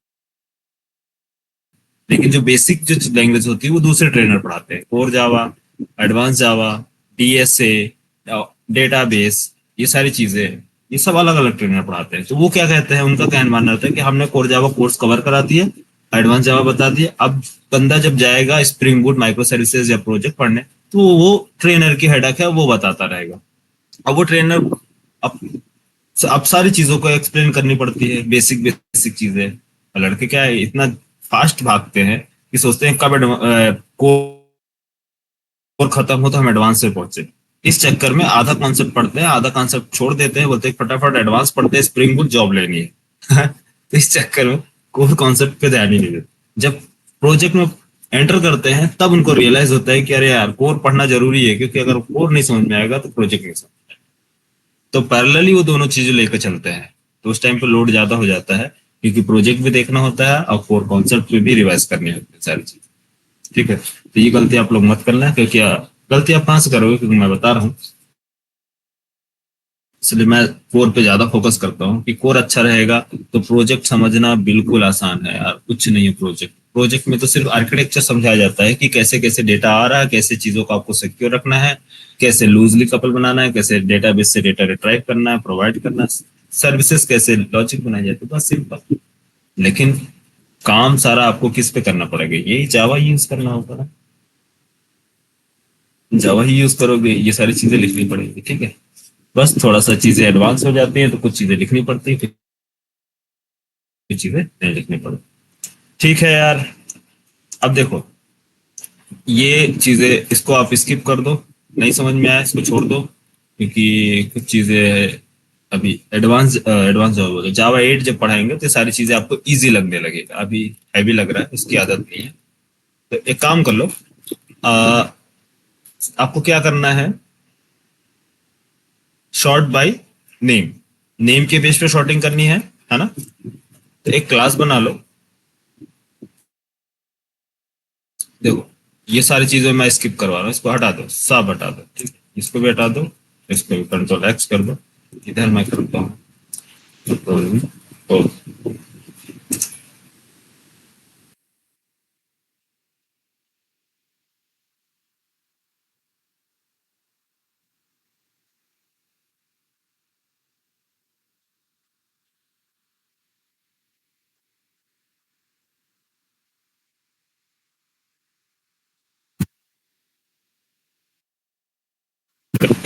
लेकिन जो बेसिक जो लैंग्वेज होती है वो दूसरे ट्रेनर पढ़ाते हैं। कोर जावा, एडवांस जावा, डीएसए, डेटाबेस, ये सारी चीजें, ये सब अलग अलग ट्रेनर पढ़ाते हैं। तो वो क्या कहते हैं, उनका कहना मानना होता है कि हमने कोर जावा कोर्स कवर करा दिया, एडवांस जावा बता दिया, अब बंदा जब जाएगा स्प्रिंग बूट, माइक्रो सर्विसेज या प्रोजेक्ट पढ़ने, तो वो ट्रेनर की हेडक है, वो बताता रहेगा। अब वो ट्रेनर अब सारी चीजों को एक्सप्लेन करनी पड़ती है, बेसिक बेसिक चीजें। और लड़के क्या है, इतना फास्ट भागते हैं कि सोचते हैं कब कोर खत्म हो तो हम एडवांस से पहुंचे। इस चक्कर में आधा कॉन्सेप्ट पढ़ते हैं, आधा कॉन्सेप्ट छोड़ देते हैं, बोलते हैं फटाफट एडवांस पढ़ते हैं, स्प्रिंग बूट जॉब लेनी है। तो इस चक्कर में कोर कॉन्सेप्ट पे ध्यान ही नहीं देते। जब प्रोजेक्ट में एंटर करते हैं तब उनको रियलाइज होता है कि अरे यार कोर पढ़ना जरूरी है, क्योंकि अगर कोर नहीं समझ में आएगा तो प्रोजेक्ट नहीं समझ में आएगा। तो पैरेलली वो दोनों चीजें लेकर चलते हैं, तो उस टाइम पे लोड ज्यादा हो जाता है, क्योंकि प्रोजेक्ट भी देखना होता है और कोर कॉन्सेप्ट पे भी रिवाइज करनी होती है सारी चीज, ठीक है। तो ये गलती आप लोग मत करना, क्योंकि गलती आप कहाँ से करोगे, क्योंकि मैं बता रहा हूँ, इसलिए मैं कोर पे ज्यादा फोकस करता हूँ कि कोर अच्छा रहेगा तो प्रोजेक्ट समझना बिल्कुल आसान है यार, कुछ नहीं है। प्रोजेक्ट में तो सिर्फ आर्किटेक्चर समझाया जाता है कि कैसे कैसे डेटा आ रहा है, कैसे चीजों को आपको सिक्योर रखना है, कैसे लूजली कपल बनाना है, कैसे डेटाबेस से डेटा रिट्राइव करना है, प्रोवाइड करना है, सर्विसेज कैसे लॉजिक बनाई जाती है, बस सिंपल। लेकिन काम सारा आपको किस पे करना पड़ेगा, यही जावा यूज करना होगा ना, जावा ही यूज करोगे, ये सारी चीजें लिखनी पड़ेगी, ठीक है। बस थोड़ा सा चीजें एडवांस हो जाती है तो कुछ चीजें लिखनी पड़ती है, फिर चीजें नहीं लिखनी पड़ती, ठीक है यार। अब देखो ये चीजें, इसको आप स्किप कर दो, नहीं समझ में आया इसको छोड़ दो, क्योंकि कुछ चीजें अभी एडवांस जावा 8 जब पढ़ाएंगे तो सारी चीजें आपको इजी लगने लगेगा, अभी हैवी लग रहा है, इसकी आदत नहीं है। तो एक काम कर लो, आपको क्या करना है, शॉर्ट बाय नेम, नेम के बेस पे शॉर्टिंग करनी है ना। तो एक क्लास बना लो, देखो ये सारी चीजें मैं स्किप करवा रहा हूँ, इसको हटा दो, सब हटा दो, ठीक है। इसको भी हटा दो, इसको भी कंट्रोल एक्स कर दो, इधर मैं करता हूँ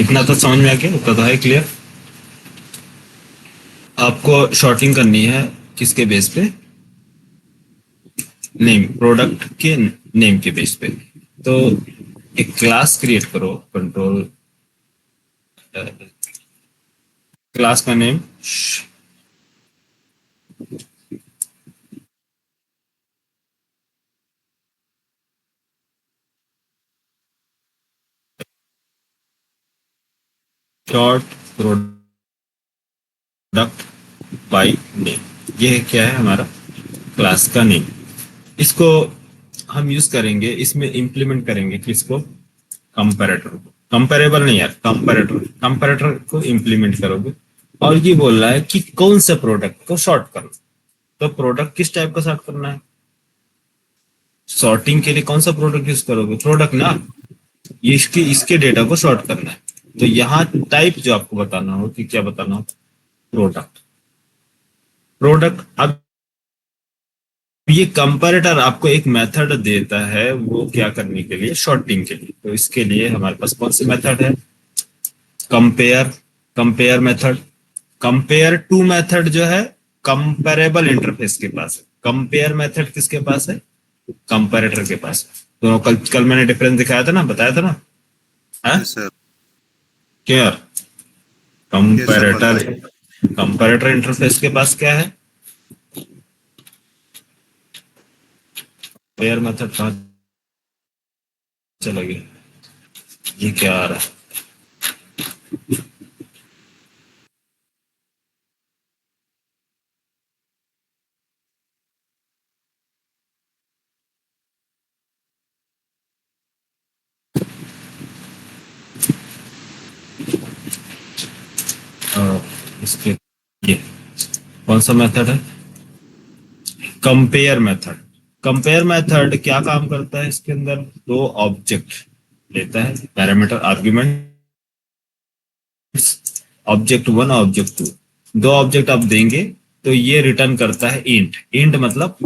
इतना तो समझ में आ गया, इतना तो है क्लियर। आपको शॉर्टिंग करनी है किसके बेस पे, नेम, प्रोडक्ट के नेम के बेस पे। तो एक क्लास क्रिएट करो, कंट्रोल क्लास का name dot product by name, ये क्या है हमारा क्लास का नेम। इसको हम यूज करेंगे, इसमें इंप्लीमेंट करेंगे किसको, कंपैरेटर को, कंपैरेबल नहीं यार, कंपैरेटर, कंपैरेटर को इंप्लीमेंट करोगे। और ये बोल रहा है कि कौन से प्रोडक्ट को सॉर्ट करो, तो प्रोडक्ट किस टाइप का सॉर्ट करना है, सॉर्टिंग के लिए कौन सा प्रोडक्ट यूज करोगे, प्रोडक्ट ना, ये इसके डेटा को सॉर्ट करना है। तो यहाँ टाइप जो आपको बताना हो कि क्या बताना हो, प्रोडक्ट, प्रोडक्ट। अब ये कंपैरेटर आपको एक मेथड देता है, वो क्या करने के लिए, शॉर्टिंग के लिए। तो इसके लिए हमारे पास कौन सी मेथड है, compare, compare method, compare to method जो है कंपेरेबल इंटरफेस के पास है। कंपेयर मेथड किसके पास है? कंपैरेटर के पास। तो कल कल मैंने डिफरेंस दिखाया था ना, बताया था ना, है Yes, sir. क्या? कंपैरेटर, बताइए। कंपैरेटर इंटरफेस के पास क्या है? कंपेयर मेथड कहाँ चला गया? ये क्या आ रहा है? इसके ये कौन सा मेथड है? Compare method. कंपेयर मेथड क्या काम करता है? इसके अंदर दो ऑब्जेक्ट लेता है, parameter argument, object one object two, दो ऑब्जेक्ट आप देंगे तो ये रिटर्न करता है इंट। इंट मतलब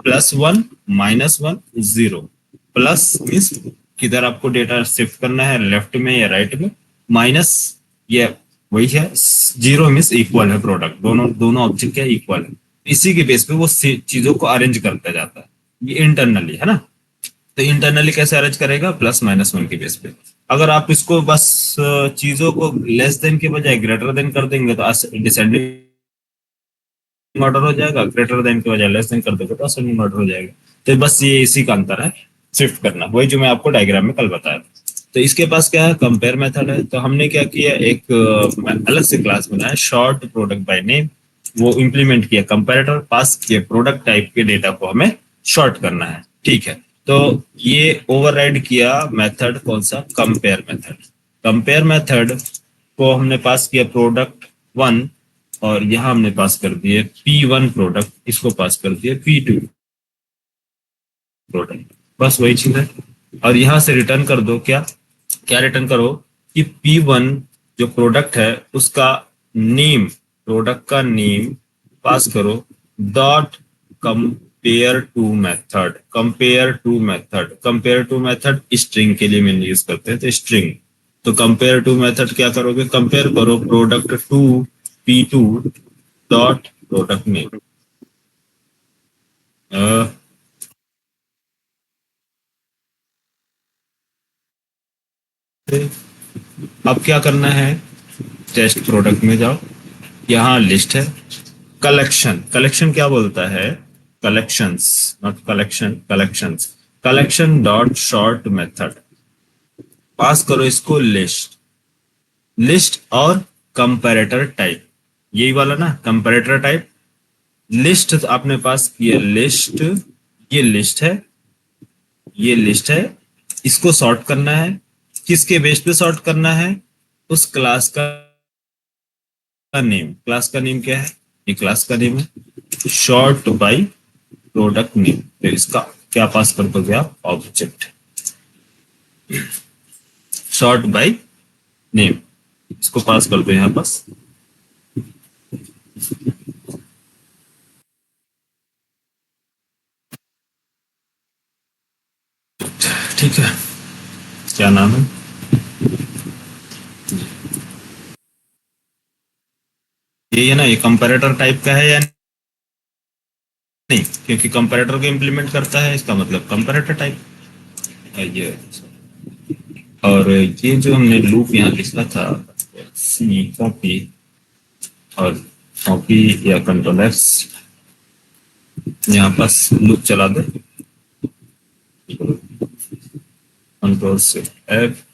+1 -1 0। प्लस मीन्स किधर आपको डेटा शिफ्ट करना है, लेफ्ट में या राइट में, माइनस ये वही है, 0 मीन्स इक्वल है प्रोडक्ट, दोनों दोनों ऑब्जेक्ट क्या इक्वल है। इसी के बेस पे वो चीजों को अरेंज करता जाता है, ये इंटरनली है ना। तो इंटरनली कैसे अरेंज करेगा? +-1 के बेस पे। अगर आप इसको बस चीजों को लेस देन के बजाय ग्रेटर देन कर देंगे तो डिसेंडिंग ऑर्डर हो जाएगा, ग्रेटर देन के बजाय लेस देन कर देंगे तो असेंडिंग ऑर्डर हो जाएगा। तो बस ये इसी का अंतर है, शिफ्ट करना, वही जो मैं आपको डायग्राम में कल बताया था। तो इसके पास क्या है? कंपेयर मेथड है। तो हमने क्या किया, एक अलग से क्लास बनाया, शॉर्ट प्रोडक्ट बाय नेम, वो इंप्लीमेंट किया, कंपैरेटर पास किए, प्रोडक्ट टाइप के डेटा को हमें शॉर्ट करना है, ठीक है। तो ये ओवरराइड किया मेथड, कौन सा? Compare method. कंपेयर मेथड को हमने पास किया प्रोडक्ट वन, और यहाँ हमने पास कर दिए P1 प्रोडक्ट, इसको पास कर दिए P2 प्रोडक्ट, बस वही चीज है। और यहाँ से रिटर्न कर दो, क्या क्या रिटर्न करो कि P1 जो प्रोडक्ट है उसका नेम, प्रोडक्ट का नेम पास करो, dot compare to method. Compare to method, compare to method string के लिए मैंने यूज करते हैं, तो स्ट्रिंग। तो कंपेयर टू मेथड क्या करोगे? कंपेयर करो product to P2 dot product name. अब क्या करना है? टेस्ट प्रोडक्ट में जाओ, यहाँ लिस्ट है, कलेक्शन। कलेक्शन क्या बोलता है? Collections, not collection, collections. Collection dot sort method, pass करो इसको लिस्ट। लिस्ट और कंपैरेटर टाइप, यही वाला ना कंपैरेटर टाइप। लिस्ट आपने पास किया, लिस्ट, ये लिस्ट है, ये लिस्ट है, इसको सॉर्ट करना है। किसके बेस पे सॉर्ट करना है? उस क्लास का नेम। क्लास का नेम क्या है? ये क्लास का नेम है, शॉर्ट बाय प्रोडक्ट नेम। तो इसका क्या पास कर दोगे आप? ऑब्जेक्ट, शॉर्ट बाय नेम, इसको पास कर दो यहाँ पास। ठीक है, क्या नाम है? ये ना, ये कंपैरेटर टाइप का है या नहीं? क्योंकि कंपैरेटर को इंप्लीमेंट करता है, इसका मतलब कंपैरेटर टाइप ये। और ये जो हमने लूप यहाँ लिखा था, सी कॉपी और कॉपी या कंट्रोल एक्स, यहाँ पास लूप चला दे, control shift F,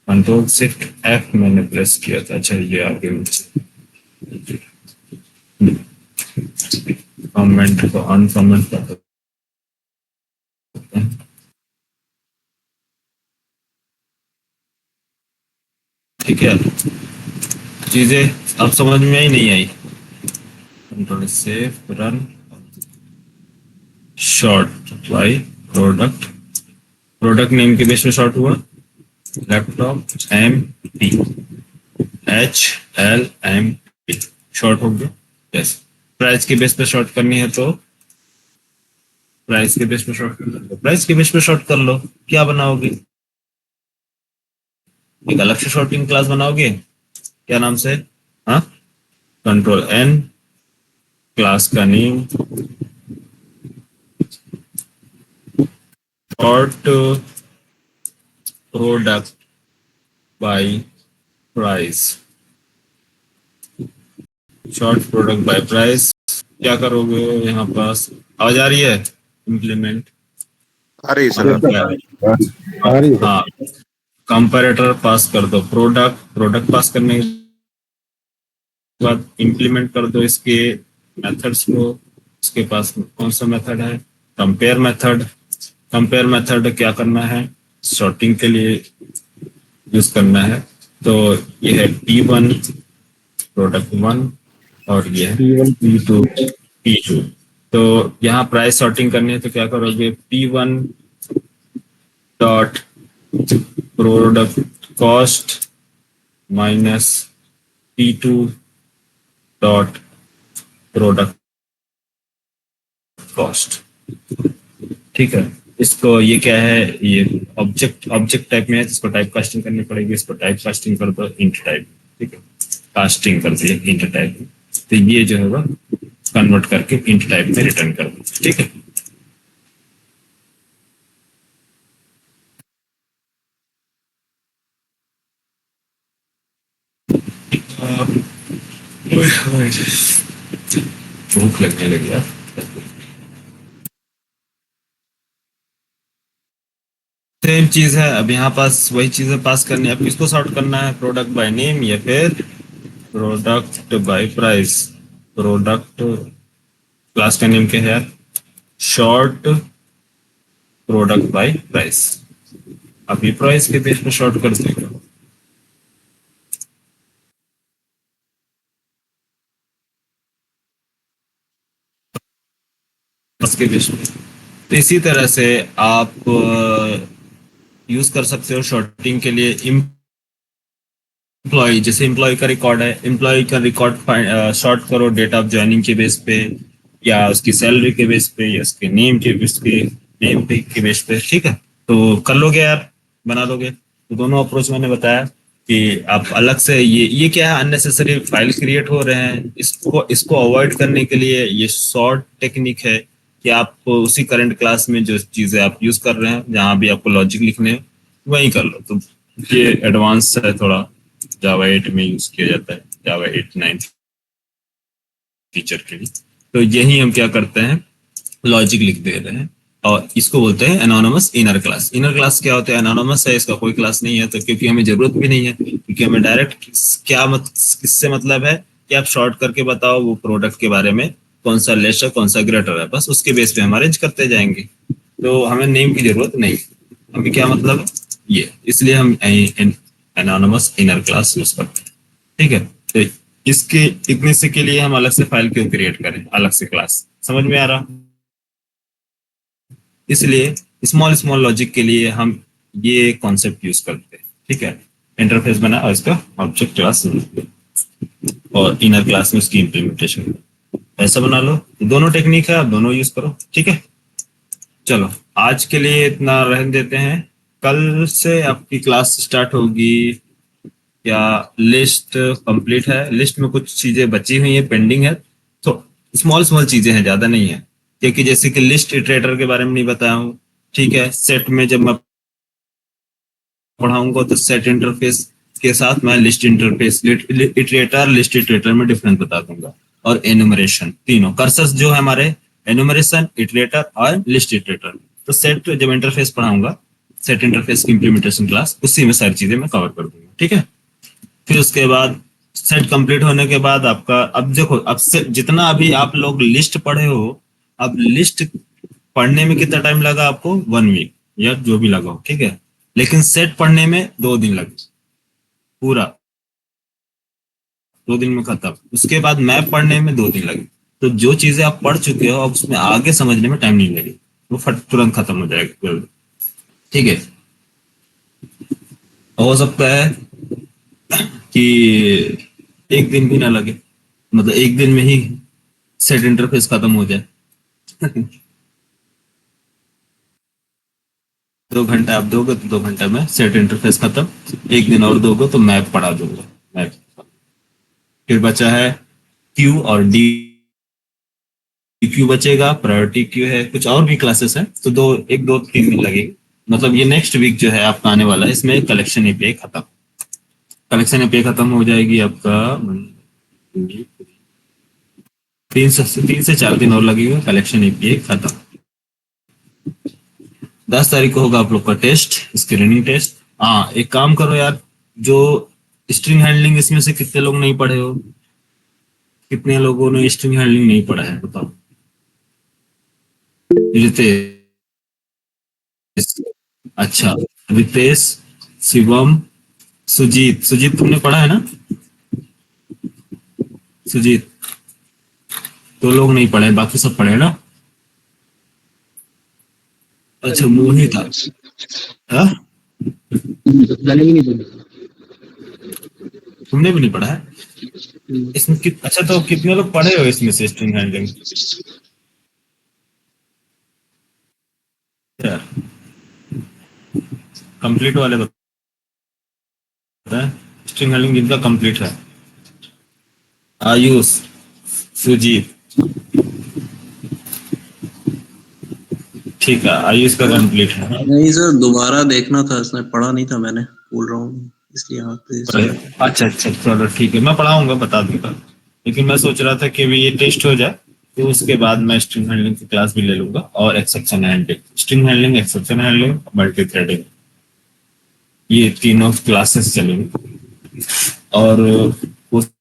control shift F मैंने प्रेस किया था। अच्छा, ये आगे मुझे कमेंट को अनकमेंट कर सकते हैं। ठीक है, चीजें अब समझ में ही नहीं आई। Control save run, sort by product, product name के बेस पे शॉर्ट हुआ, लैपटॉप MP HLMP, शॉर्ट हो गया। यस, प्राइस के बेस पे शॉर्ट करनी है तो प्राइस के बेस पे शॉर्ट कर लो, प्राइस के बेस पे शॉर्ट कर लो। क्या बनाओगे? एक अलग से शॉर्टिंग क्लास बनाओगे, क्या नाम से, हाँ, कंट्रोल एन, क्लास का name short product by price, short product by price. क्या करोगे यहाँ पास, आवाज आ रही है, इम्प्लीमेंट, आ रही ये सर। तो आ रही है। हाँ, कंपैरेटर पास कर दो, प्रोडक्ट, प्रोडक्ट पास करने के बाद इम्प्लीमेंट कर दो इसके मेथड्स को। इसके पास कौन सा मेथड है, कंपेयर मेथड। कंपेयर मेथड क्या करना है, सॉर्टिंग के लिए यूज करना है। तो ये है P1 प्रोडक्ट 1 और ये है P1 P2। तो यहाँ प्राइस सॉर्टिंग करनी है, तो क्या करोगे, P1 dot product cost minus P2 dot product cost. ठीक है, इसको, ये क्या है, ये ऑब्जेक्ट टाइप में है, इसको टाइप कास्टिंग करनी पड़ेगी। इसको टाइप कास्टिंग कर दो इंट टाइप, ठीक है, कास्टिंग कर दिए इंट टाइप में, तो ये जो है वो कन्वर्ट करके इंट टाइप में रिटर्न कर दो। ठीक है, भूख लगने लगी यार। सेम चीज है, अब यहाँ पास वही चीजें पास करनी है। अब किसको सॉर्ट करना है, प्रोडक्ट बाय नेम या फिर product by price. Product class का नेम क्या है यार, शॉर्ट प्रोडक्ट बाय प्राइस। अभी प्राइस के बेस पे शॉर्ट कर देगा, उसके बेस पे। तो इसी तरह से आप यूज कर सकते हो शॉर्टिंग के लिए। एम्प्लॉय, जैसे एम्प्लॉय का रिकॉर्ड है, एम्प्लॉय का रिकॉर्ड शॉर्ट करो डेट ऑफ ज्वाइनिंग के बेस पे, या उसकी सैलरी के बेस पे, या उसके नेम के बेस पे, नेम पे के बेस पे। ठीक है, तो कर लोगे यार, बना लोगे। तो दोनों अप्रोच मैंने बताया कि आप अलग से, ये क्या है, अननेसेसरी फाइल क्रिएट हो रहे हैं, इसको इसको अवॉइड करने के लिए ये शॉर्ट टेक्निक है कि आप उसी करंट क्लास में जो चीजें आप यूज कर रहे हैं, जहां भी आपको लॉजिक लिखने हैं वही कर लो। तो ये एडवांस है थोड़ा, जावा 8 में यूज किया जाता है, जावा 8 9 फीचर के लिए। तो यही हम क्या करते हैं, लॉजिक लिख दे रहे हैं, और इसको बोलते हैं anonymous inner class. Inner class क्या होता है, एनोनिमस है, इसका कोई क्लास नहीं है, तो क्योंकि हमें जरूरत भी नहीं है, क्योंकि हमें डायरेक्ट क्या किससे मतलब है कि आप शॉर्ट करके बताओ वो प्रोडक्ट के बारे में, कौन सा लेस है कौन सा ग्रेटर है, बस उसके बेस पे हम अरेंज करते जाएंगे। तो हमें नेम की जरूरत नहीं, हमें क्या मतलब है ये, इसलिए हम एनोनिमस इनर क्लास यूज करते हैं। ठीक है, तो इसके इतने से के लिए हम अलग से फाइल क्यों क्रिएट करें, अलग से क्लास, समझ में आ रहा। इसलिए स्मॉल स्मॉल लॉजिक के लिए हम ये कॉन्सेप्ट यूज करते हैं। ठीक है, इंटरफेस बना और इसका ऑब्जेक्ट क्लास और इनर क्लास में उसकी इम्प्लीमेंटेशन ऐसा बना लो। दोनों टेक्निक है, आप दोनों यूज करो। ठीक है, चलो आज के लिए इतना रहने देते हैं, कल से आपकी क्लास स्टार्ट होगी। क्या लिस्ट कंप्लीट है, लिस्ट में कुछ चीजें बची हुई है, पेंडिंग है, तो स्मॉल स्मॉल चीजें हैं, ज्यादा नहीं है। क्योंकि जैसे कि लिस्ट इटरेटर के बारे में नहीं बताया हूँ, ठीक है, सेट में जब मैं पढ़ाऊंगा तो सेट इंटरफेस के साथ मैं list interface, iterator, list iterator में डिफरेंस बता दूंगा, और एनुमरेशन, तीनों कर्सर्स जो है हमारे, एनुमरेशन, इटरेटर और लिस्ट इटरेटर। तो सेट जब इंटरफेस पढ़ाऊंगा, सेट इंटरफेस की इंप्लीमेंटेशन क्लास, उसी में सारी चीजें मैं कवर कर दूंगा। ठीक है, फिर उसके बाद सेट कंप्लीट होने के बाद आपका, अब देखो, अब से जितना अभी आप लोग लिस्ट पढ़े हो, अब लिस्ट पढ़ने में कितना टाइम लगा आपको, 1 वीक या जो भी लगा हो, ठीक है, लेकिन सेट पढ़ने में 2 दिन लगे, पूरा 2 दिन में खत्म। उसके बाद मैप पढ़ने में 2 दिन लगे। तो जो चीजें आप पढ़ चुके हो, अब उसमें आगे समझने में टाइम नहीं लगेगा, वो फट तुरंत खत्म हो जाएगा। ठीक है, हो सकता है कि 1 दिन भी ना लगे, मतलब 1 दिन में ही सेट इंटरफेस खत्म हो जाए। 2 घंटा आप दोगे तो 2 घंटा में सेट इंटरफेस खत्म। 1 दिन और दोगे तो मैप पढ़ा दूंगा। मैप फिर बचा है क्यू और डी क्यू बचेगा, प्रायोरिटी क्यू है, कुछ और भी क्लासेस हैं, तो 3 दिन लगेगी। मतलब ये नेक्स्ट वीक जो है आपका आने वाला है, इसमें कलेक्शन एपीआई खत्म। कलेक्शन एपीआई खत्म हो जाएगी आपका 3 से 4 दिन और लगेगा, कलेक्शन एपीआई खत्म। 10 तारीख को होगा आप लोग का टेस्ट, स्क्रीनिंग टेस्ट। हाँ, एक काम करो यार, जो स्ट्रिंग हैंडलिंग इसमें से कितने लोग नहीं पढ़े हो? कितने लोगों ने स्ट्रिंग हैंडलिंग नहीं पढ़ा है बताओ? रितेश, अच्छा, रितेश, शिवम, सुजीत तुमने पढ़ा है ना? सुजीत, 2 लोग नहीं पढ़े, बाकी सब पढ़े ना? अच्छा, मोहित, हाँ? मैंने भी नहीं बोला। तुमने भी नहीं पढ़ा है इसमें? अच्छा, तो कितने लोग पढ़े हो इसमें से स्ट्रिंग हैंडलिंग? यार कंप्लीट वाले बताएं, स्ट्रिंग हैंडलिंग जिनका कंप्लीट है। आयुष, सुजीत, ठीक है, आयुष का कंप्लीट है। नहीं सर, दोबारा देखना था, इसने पढ़ा नहीं था, मैंने बोल रहा हूँ इसलिए यहाँ पे। अच्छा, चलो ठीक है, मैं पढ़ाऊंगा, बता दूंगा। लेकिन मैं सोच रहा था कि भी ये टेस्ट हो जाए तो उसके बाद मैं स्ट्रिंग हैंडलिंग की क्लास भी ले लूंगा, और exception handling, string handling, exception handling, multi threading, ये तीनों क्लासेस चलेंगे। और कोशिश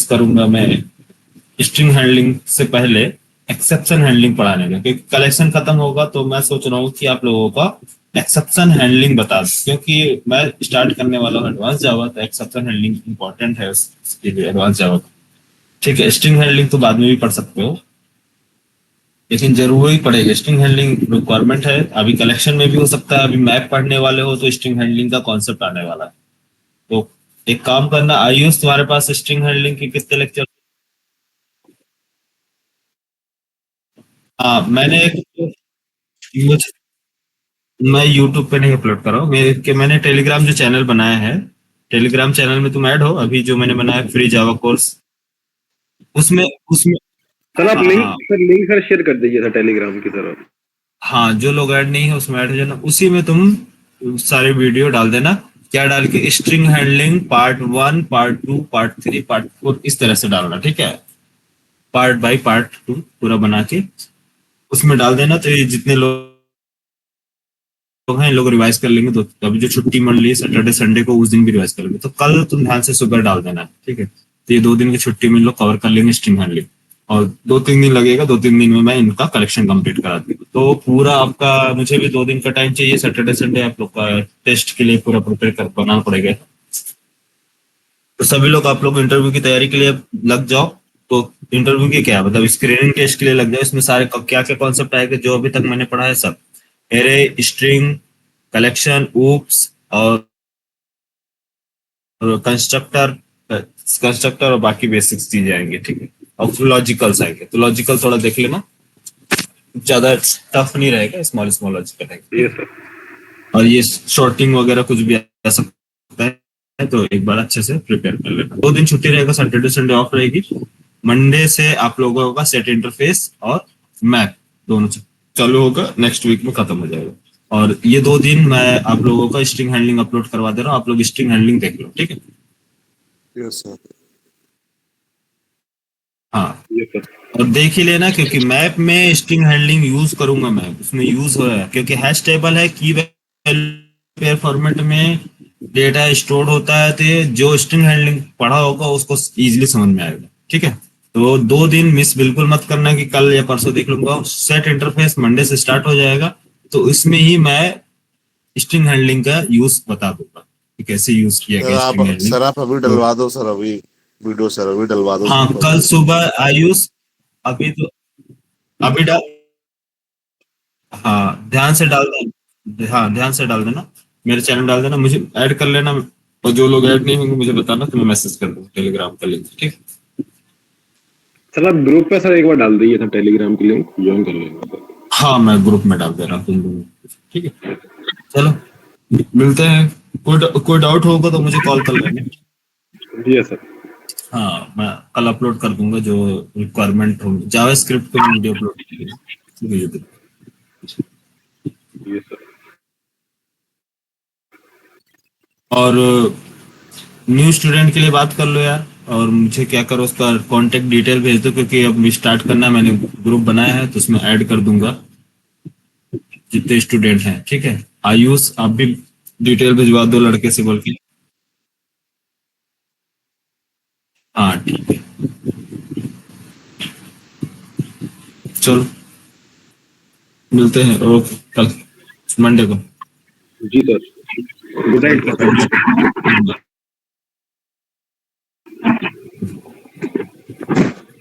करूंगा मैं स्ट्रिंग हैंडलिंग से पहले एक्सेप्शन हैंडलिंग पढ़ाने का, क्योंकि कलेक्शन खत्म होगा तो मैं सोच रहा हूँ कि आप लोगों का एक्सेप्शन हैंडलिंग बता दूं, क्योंकि मैं स्टार्ट करने वाला हूँ एडवांस जावा, तो एक्सेप्शन हैंडलिंग इंपॉर्टेंट है उसके लिए, एडवांस जावा। ठीक है, स्ट्रिंग हैंडलिंग तो बाद में भी पढ़ सकते हो, लेकिन जरूरी पड़ेगा, स्ट्रिंग हैंडलिंग रिक्वायरमेंट है। अभी कलेक्शन में भी हो सकता है, अभी मैप पढ़ने वाले हो तो स्ट्रिंग हैंडलिंग का कॉन्सेप्ट आने वाला है। तो एक काम करना, आयुष तुम्हारे पास स्ट्रिंग हैंडलिंग के कितने लेक्चर? हाँ, मैं यूट्यूब पे नहीं अपलोड कर रहा हूँ, मैंने टेलीग्राम जो चैनल बनाया है, टेलीग्राम चैनल में तुम ऐड हो अभी, जो मैंने बनाया फ्री जावा कोर्स, उसमें उसमें सर आप हाँ, लिंक सर शेयर कर दीजिए सर टेलीग्राम की तरफ। हाँ, जो लोग ऐड नहीं है उसमें ऐड हो जाना, उसी में तुम सारे वीडियो डाल देना। क्या डाल के? String handling part 1, part 2, part 3, part 4, इस तरह से डालना, ठीक है? पार्ट बाय पार्ट 2 पूरा बना के उसमें डाल देना, तो ये जितने लोग हैं लोग रिवाइज कर लेंगे। तो अभी जो छुट्टी मान ली सैटरडे संडे को, उस दिन भी रिवाइज कर लेंगे, तो कल तुम ध्यान से सुबह डाल देना, ठीक है? तो ये 2 दिन की छुट्टी में लोग कवर कर लेंगे स्ट्रिंग हैंडलिंग, और 2-3 दिन लगेगा, 2-3 दिन में मैं इनका कलेक्शन कंप्लीट करा दूंगा। तो पूरा आपका, मुझे भी 2 दिन का टाइम चाहिए, सैटरडे संडे आप लोग का टेस्ट के लिए पूरा प्रिपेयर कर बनाना पड़ेगा। तो सभी लोग, आप लोग इंटरव्यू की तैयारी के लिए लग जाओ। तो इंटरव्यू के क्या मतलब स्क्रीनिंग टेस्ट के लिए लग जाओ, इसमें सारे क्या क्या कॉन्सेप्ट आएगा जो अभी तक मैंने पढ़ा है सब, एरे, स्ट्रिंग, कलेक्शन, ऊप्स और कंस्ट्रक्टर और बाकी बेसिक्स चीजें आएंगे, ठीक है? और लॉजिकल्स आएंगे, तो लॉजिकल थोड़ा देख लेना, ज्यादा टफ नहीं रहेगा, स्मॉल लॉजिकल है। और ये शॉर्टिंग वगैरह कुछ भी आ सकता है, तो एक बार अच्छे से प्रिपेयर कर लेना। 2 दिन छुट्टी रहेगा, सैटरडे संडे ऑफ रहेगी। मंडे से आप लोगों का सेट इंटरफेस और मैप दोनों चालू होगा, नेक्स्ट वीक में खत्म हो जाएगा। और ये 2 दिन मैं आप लोगों का स्ट्रिंग हैंडलिंग अपलोड करवा दे रहा हूँ, आप लोग स्ट्रिंग हैंडलिंग देख लो, ठीक है? Yes sir. हाँ, और देख ही लेना, क्योंकि मैप में स्ट्रिंग हैंडलिंग यूज करूंगा मैं, उसमें यूज हो रहा है, क्योंकि हैश टेबल है, की वैल्यू फॉर्मेट में डेटा स्टोर होता है, तो जो स्ट्रिंग हैंडलिंग पढ़ा होगा उसको इजीली समझ में आएगा, ठीक है? तो 2 दिन मिस बिल्कुल मत करना कि कल या परसों देख लूंगा। सेट इंटरफेस मंडे से स्टार्ट हो जाएगा, तो इसमें ही मैं स्ट्रिंग हैंडलिंग का यूज बता दूंगा कि कैसे यूज किया गया स्ट्रिंग हैंडलिंग। सर आप अभी डलवा दो सर, अभी वीडियो सर अभी डलवा दो। हाँ, कल सुबह आयुष, अभी तो अभी डाल, हाँ ध्यान से डाल देना, हाँ ध्यान से डाल देना, मेरे चैनल डाल देना, मुझे ऐड कर लेना, और जो लोग ऐड नहीं होंगे मुझे बताना, तो मैं मैसेज कर दूंगा टेलीग्राम का लिंक, ठीक? सर आप ग्रुप पे सर एक बार डाल दीजिए था टेलीग्राम की लिंक, ज्वाइन कर लेंगे। हाँ मैं ग्रुप में डाल दे रहा हूँ तुम लोगों को। ठीक है, चलो मिलते हैं। कोई डाउट होगा तो मुझे कॉल कर लेना। जी सर। हाँ मैं कल अपलोड कर दूंगा जो रिक्वायरमेंट होगी, जावास्क्रिप्ट पे वीडियो अपलोड करेंगे। जी सर। और न्यू स्टूडेंट के लिए बात कर लो यार, और मुझे क्या करो उसका कांटेक्ट डिटेल भेज दो, क्योंकि अब स्टार्ट करना है, मैंने ग्रुप बनाया है तो उसमें ऐड कर दूंगा जितने स्टूडेंट हैं। ठीक है, आयुष आप भी डिटेल भिजवा दो लड़के से बोल के। हाँ ठीक है, चलो मिलते हैं। ओके, कल मंडे को। जी सर, गुड नाइट सर।